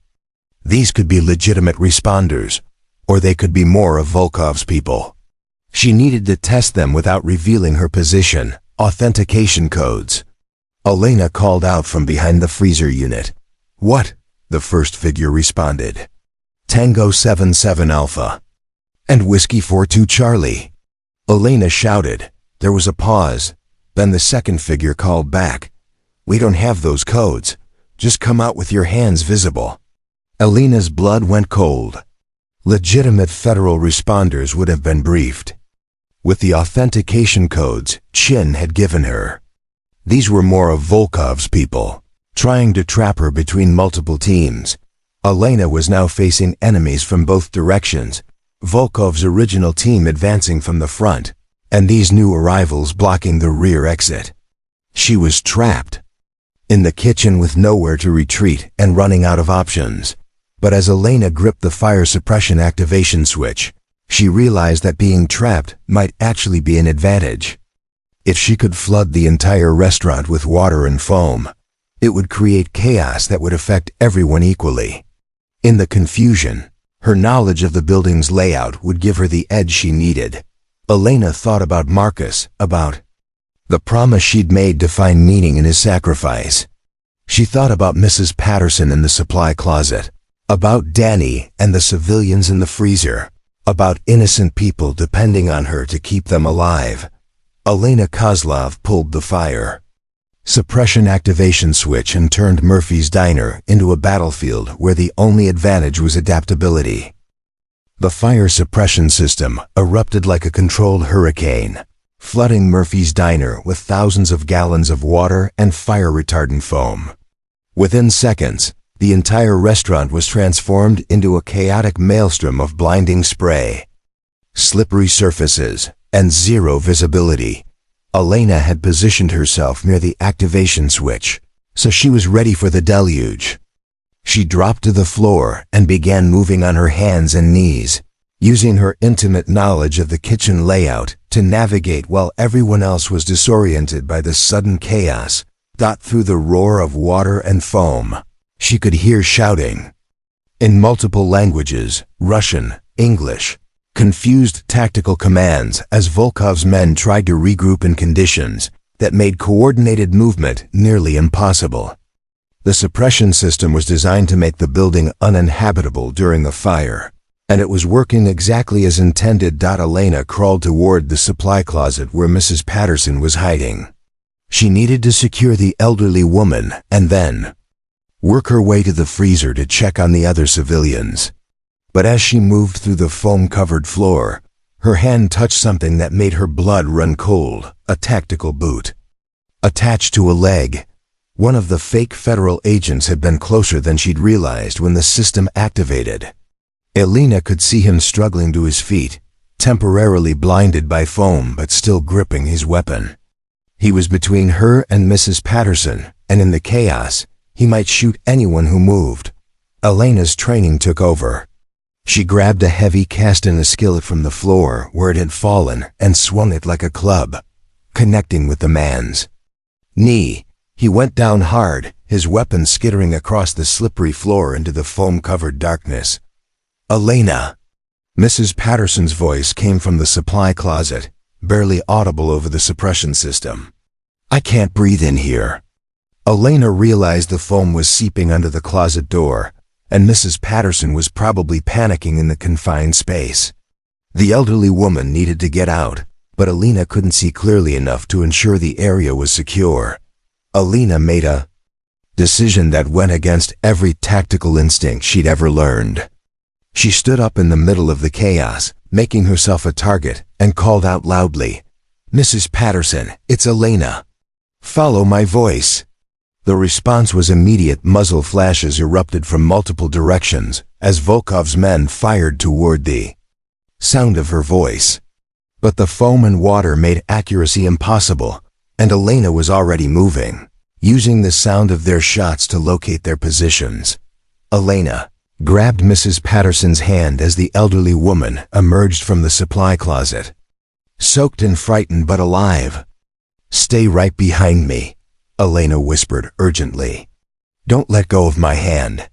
These could be legitimate responders, or they could be more of Volkov's people. She needed to test them without revealing her position. Authentication codes. Elena called out from behind the freezer unit. "What?" the first figure responded. "Tango 77 Alpha and Whiskey 42 Charlie." Elena shouted. There was a pause. Then the second figure called back. "We don't have those codes. Just come out with your hands visible." Elena's blood went cold. Legitimate federal responders would have been briefed with the authentication codes Chin had given her. These were more of Volkov's people, trying to trap her between multiple teams. Elena was now facing enemies from both directions, Volkov's original team advancing from the front, and these new arrivals blocking the rear exit. She was trapped in the kitchen with nowhere to retreat and running out of options. But as Elena gripped the fire suppression activation switch, she realized that being trapped might actually be an advantage. If she could flood the entire restaurant with water and foam, it would create chaos that would affect everyone equally. In the confusion, her knowledge of the building's layout would give her the edge she needed. Elena thought about Marcus, about the promise she'd made to find meaning in his sacrifice. She thought about Mrs. Patterson in the supply closet, about Danny and the civilians in the freezer, about innocent people depending on her to keep them alive. Elena Kozlov pulled the fire suppression activation switch and turned Murphy's Diner into a battlefield where the only advantage was adaptability. The fire suppression system erupted like a controlled hurricane, flooding Murphy's Diner with thousands of gallons of water and fire-retardant foam. Within seconds, the entire restaurant was transformed into a chaotic maelstrom of blinding spray. Slippery surfaces and zero visibility. Elena had positioned herself near the activation switch, so she was ready for the deluge. She dropped to the floor and began moving on her hands and knees, using her intimate knowledge of the kitchen layout to navigate while everyone else was disoriented by the sudden chaos. Through the roar of water and foam, she could hear shouting in multiple languages, Russian, English, confused tactical commands as Volkov's men tried to regroup in conditions that made coordinated movement nearly impossible. The suppression system was designed to make the building uninhabitable during a fire, and it was working exactly as intended. Elena crawled toward the supply closet where Mrs. Patterson was hiding. She needed to secure the elderly woman and then work her way to the freezer to check on the other civilians. But as she moved through the foam-covered floor, her hand touched something that made her blood run cold, a tactical boot. Attached to a leg, one of the fake federal agents had been closer than she'd realized when the system activated. Elena could see him struggling to his feet, temporarily blinded by foam but still gripping his weapon. He was between her and Mrs. Patterson, and in the chaos, he might shoot anyone who moved. Elena's training took over. She grabbed a heavy cast-iron skillet from the floor where it had fallen and swung it like a club, connecting with the man's knee. He went down hard, his weapon skittering across the slippery floor into the foam-covered darkness. "Elena!" Mrs. Patterson's voice came from the supply closet, barely audible over the suppression system. "I can't breathe in here." Elena realized the foam was seeping under the closet door, and Mrs. Patterson was probably panicking in the confined space. The elderly woman needed to get out, but Elena couldn't see clearly enough to ensure the area was secure. Elena made a decision that went against every tactical instinct she'd ever learned. She stood up in the middle of the chaos, making herself a target, and called out loudly, "Mrs. Patterson, it's Elena. Follow my voice." The response was immediate. Muzzle flashes erupted from multiple directions as Volkov's men fired toward the sound of her voice. But the foam and water made accuracy impossible, and Elena was already moving, using the sound of their shots to locate their positions. Elena grabbed Mrs. Patterson's hand as the elderly woman emerged from the supply closet. Soaked and frightened but alive. "Stay right behind me," Elena whispered urgently. "Don't let go of my hand."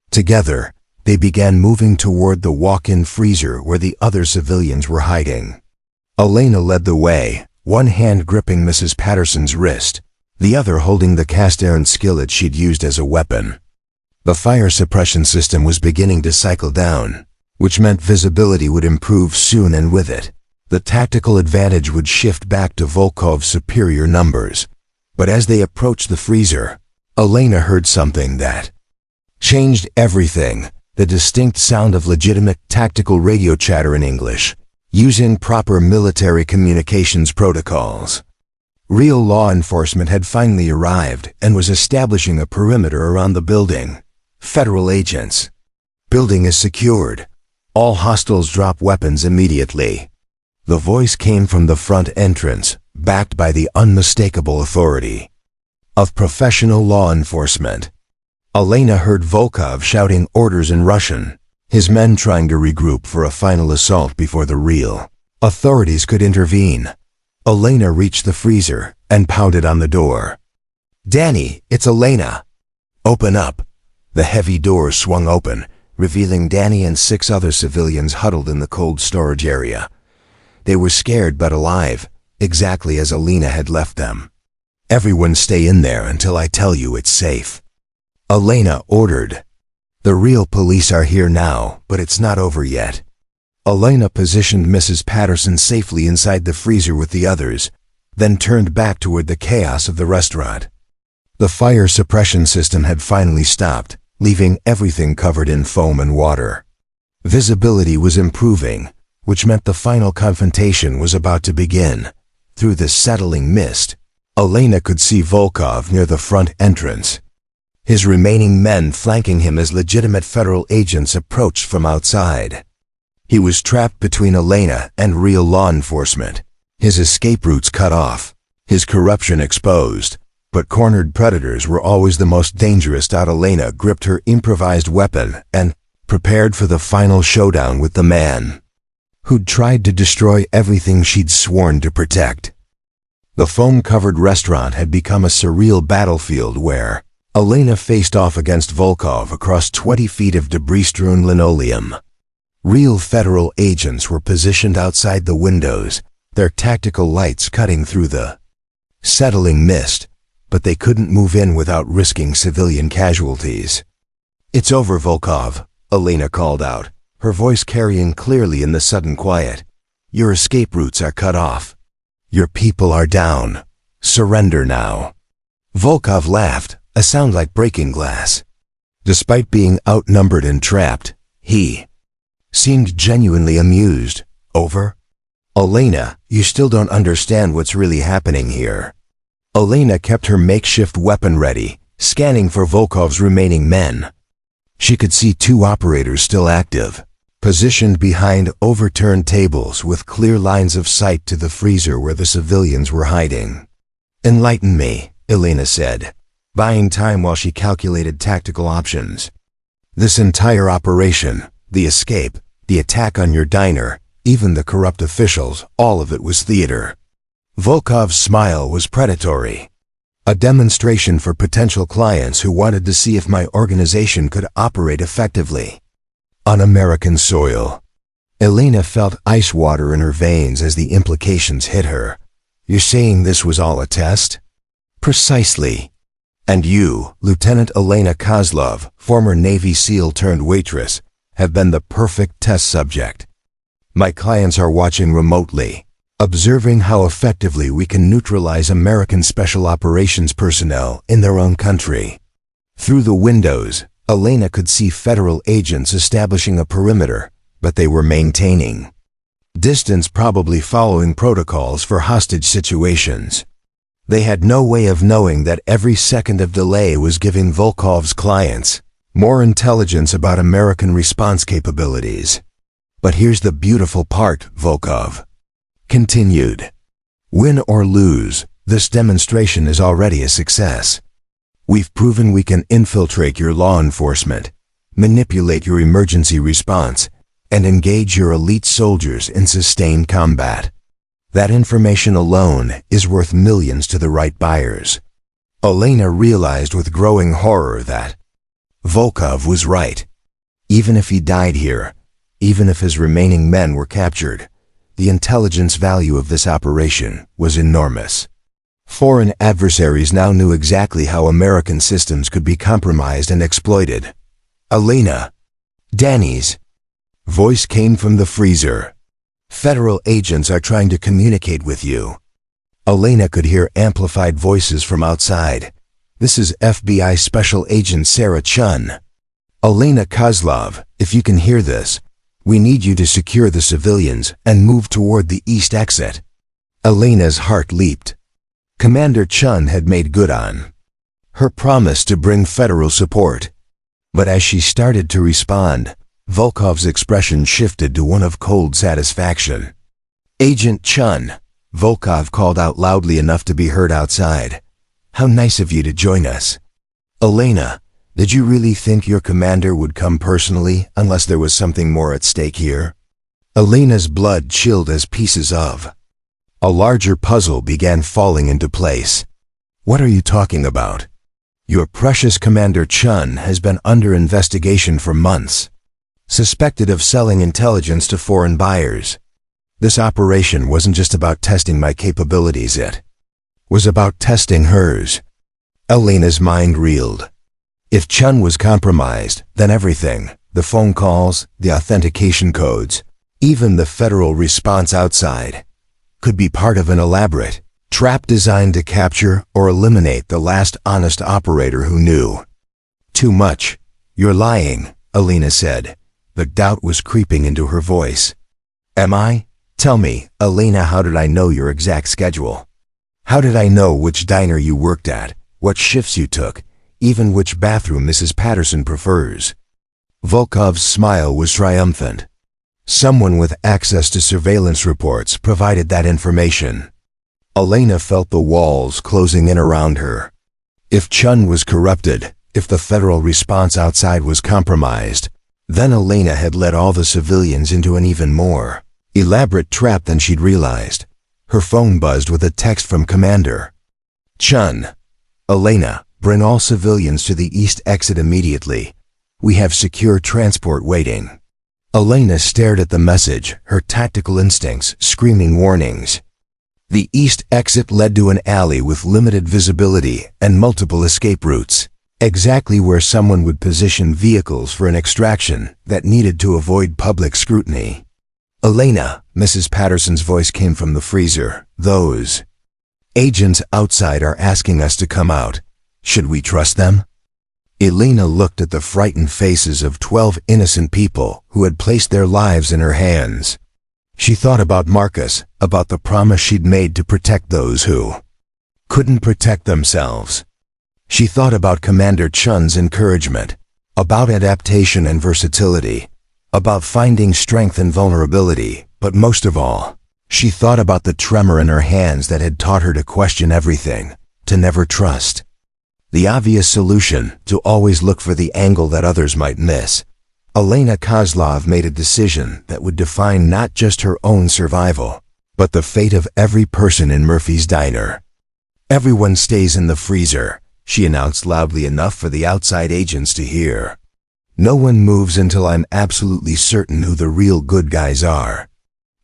Together, they began moving toward the walk-in freezer where the other civilians were hiding. Elena led the way, one hand gripping Mrs. Patterson's wrist, the other holding the cast-iron skillet she'd used as a weapon. The fire suppression system was beginning to cycle down, which meant visibility would improve soon, and with it, the tactical advantage would shift back to Volkov's superior numbers. But as they approached the freezer, Elena heard something that changed everything, the distinct sound of legitimate tactical radio chatter in English, using proper military communications protocols. Real law enforcement had finally arrived and was establishing a perimeter around the building. "Federal agents. Building is secured. All hostiles drop weapons immediately." The voice came from the front entrance, backed by the unmistakable authority of professional law enforcement. Elena heard Volkov shouting orders in Russian, his men trying to regroup for a final assault before the real authorities could intervene. Elena reached the freezer and pounded on the door. "Danny, it's Elena. Open up." The heavy door swung open, revealing Danny and 6 other civilians huddled in the cold storage area. They were scared but alive, exactly as Elena had left them. "Everyone stay in there until I tell you it's safe," Elena ordered. "The real police are here now, but it's not over yet." Elena positioned Mrs. Patterson safely inside the freezer with the others, then turned back toward the chaos of the restaurant. The fire suppression system had finally stopped, leaving everything covered in foam and water. Visibility was improving, which meant the final confrontation was about to begin. Through the settling mist, Elena could see Volkov near the front entrance. His remaining men flanking him as legitimate federal agents approached from outside. He was trapped between Elena and real law enforcement, his escape routes cut off, his corruption exposed. But cornered predators were always the most dangerous. Elena gripped her improvised weapon and prepared for the final showdown with the man who'd tried to destroy everything she'd sworn to protect. The foam-covered restaurant had become a surreal battlefield where Elena faced off against Volkov across 20 feet of debris-strewn linoleum. Real federal agents were positioned outside the windows, their tactical lights cutting through the settling mist, but they couldn't move in without risking civilian casualties. "It's over, Volkov," Elena called out, her voice carrying clearly in the sudden quiet. "Your escape routes are cut off. Your people are down. Surrender now." Volkov laughed, a sound like breaking glass. Despite being outnumbered and trapped, he seemed genuinely amused. "Over? Elena, you still don't understand what's really happening here." Elena kept her makeshift weapon ready, scanning for Volkov's remaining men. She could see 2 operators still active, positioned behind overturned tables with clear lines of sight to the freezer where the civilians were hiding. "Enlighten me," Elena said, buying time while she calculated tactical options. "This entire operation, the escape, the attack on your diner, even the corrupt officials, all of it was theater." Volkov's smile was predatory. "A demonstration for potential clients who wanted to see if my organization could operate effectively on American soil." Elena felt ice water in her veins as the implications hit her. "You're saying this was all a test?" "Precisely. And you, Lieutenant Elena Kozlov, former Navy SEAL turned waitress, have been the perfect test subject. My clients are watching remotely, observing how effectively we can neutralize American Special Operations personnel in their own country." Through the windows, Elena could see federal agents establishing a perimeter, but they were maintaining distance, probably following protocols for hostage situations. They had no way of knowing that every second of delay was giving Volkov's clients more intelligence about American response capabilities. "But here's the beautiful part," Volkov continued. "Win or lose, this demonstration is already a success. We've proven we can infiltrate your law enforcement, manipulate your emergency response, and engage your elite soldiers in sustained combat. That information alone is worth millions to the right buyers." Elena realized with growing horror that Volkov was right. Even if he died here, even if his remaining men were captured, the intelligence value of this operation was enormous. Foreign adversaries now knew exactly how American systems could be compromised and exploited. "Elena!" Danny's voice came from the freezer. "Federal agents are trying to communicate with you." Elena could hear amplified voices from outside. "This is FBI Special Agent Sarah Chun. Elena Kozlov, if you can hear this, we need you to secure the civilians and move toward the east exit." Elena's heart leaped. Commander Chun had made good on her promise to bring federal support. But as she started to respond, Volkov's expression shifted to one of cold satisfaction. "Agent Chun," Volkov called out loudly enough to be heard outside. "How nice of you to join us." "Elena, did you really think your commander would come personally unless there was something more at stake here?" Elena's blood chilled as pieces of a larger puzzle began falling into place. "What are you talking about? Your precious Commander Chun has been under investigation for months, suspected of selling intelligence to foreign buyers. This operation wasn't just about testing my capabilities, it was about testing hers." Elena's mind reeled. If Chun was compromised, then everything, the phone calls, the authentication codes, even the federal response outside, could be part of an elaborate, Trap designed to capture or eliminate the last honest operator who knew. Too much. You're lying, Elena said. The doubt was creeping into her voice. Am I? Tell me, Elena, how did I know your exact schedule? How did I know which diner you worked at, what shifts you took, even which bathroom Mrs. Patterson prefers? Volkov's smile was triumphant. Someone with access to surveillance reports provided that information. Elena felt the walls closing in around her. If Chun was corrupted, if the federal response outside was compromised, then Elena had led all the civilians into an even more elaborate trap than she'd realized. Her phone buzzed with a text from Commander. Chun. Elena, bring all civilians to the east exit immediately. We have secure transport waiting. Elena stared at the message, her tactical instincts screaming warnings. The east exit led to an alley with limited visibility and multiple escape routes, exactly where someone would position vehicles for an extraction that needed to avoid public scrutiny. Elena, Mrs. Patterson's voice came from the freezer. Those agents outside are asking us to come out. Should we trust them? Elena looked at the frightened faces of 12 innocent people who had placed their lives in her hands. She thought about Marcus, about the promise she'd made to protect those who couldn't protect themselves. She thought about Commander Chun's encouragement, about adaptation and versatility, about finding strength in vulnerability, but most of all, she thought about the tremor in her hands that had taught her to question everything, to never trust. The obvious solution, to always look for the angle that others might miss. Elena Kozlov made a decision that would define not just her own survival, but the fate of every person in Murphy's diner. Everyone stays in the freezer, she announced loudly enough for the outside agents to hear. No one moves until I'm absolutely certain who the real good guys are.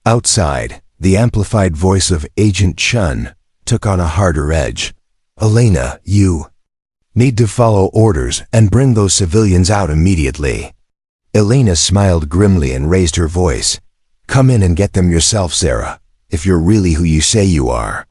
Outside, the amplified voice of Agent Chun took on a harder edge. Elena, you need to follow orders and bring those civilians out immediately. Elena smiled grimly and raised her voice. Come in and get them yourself, Sarah, if you're really who you say you are.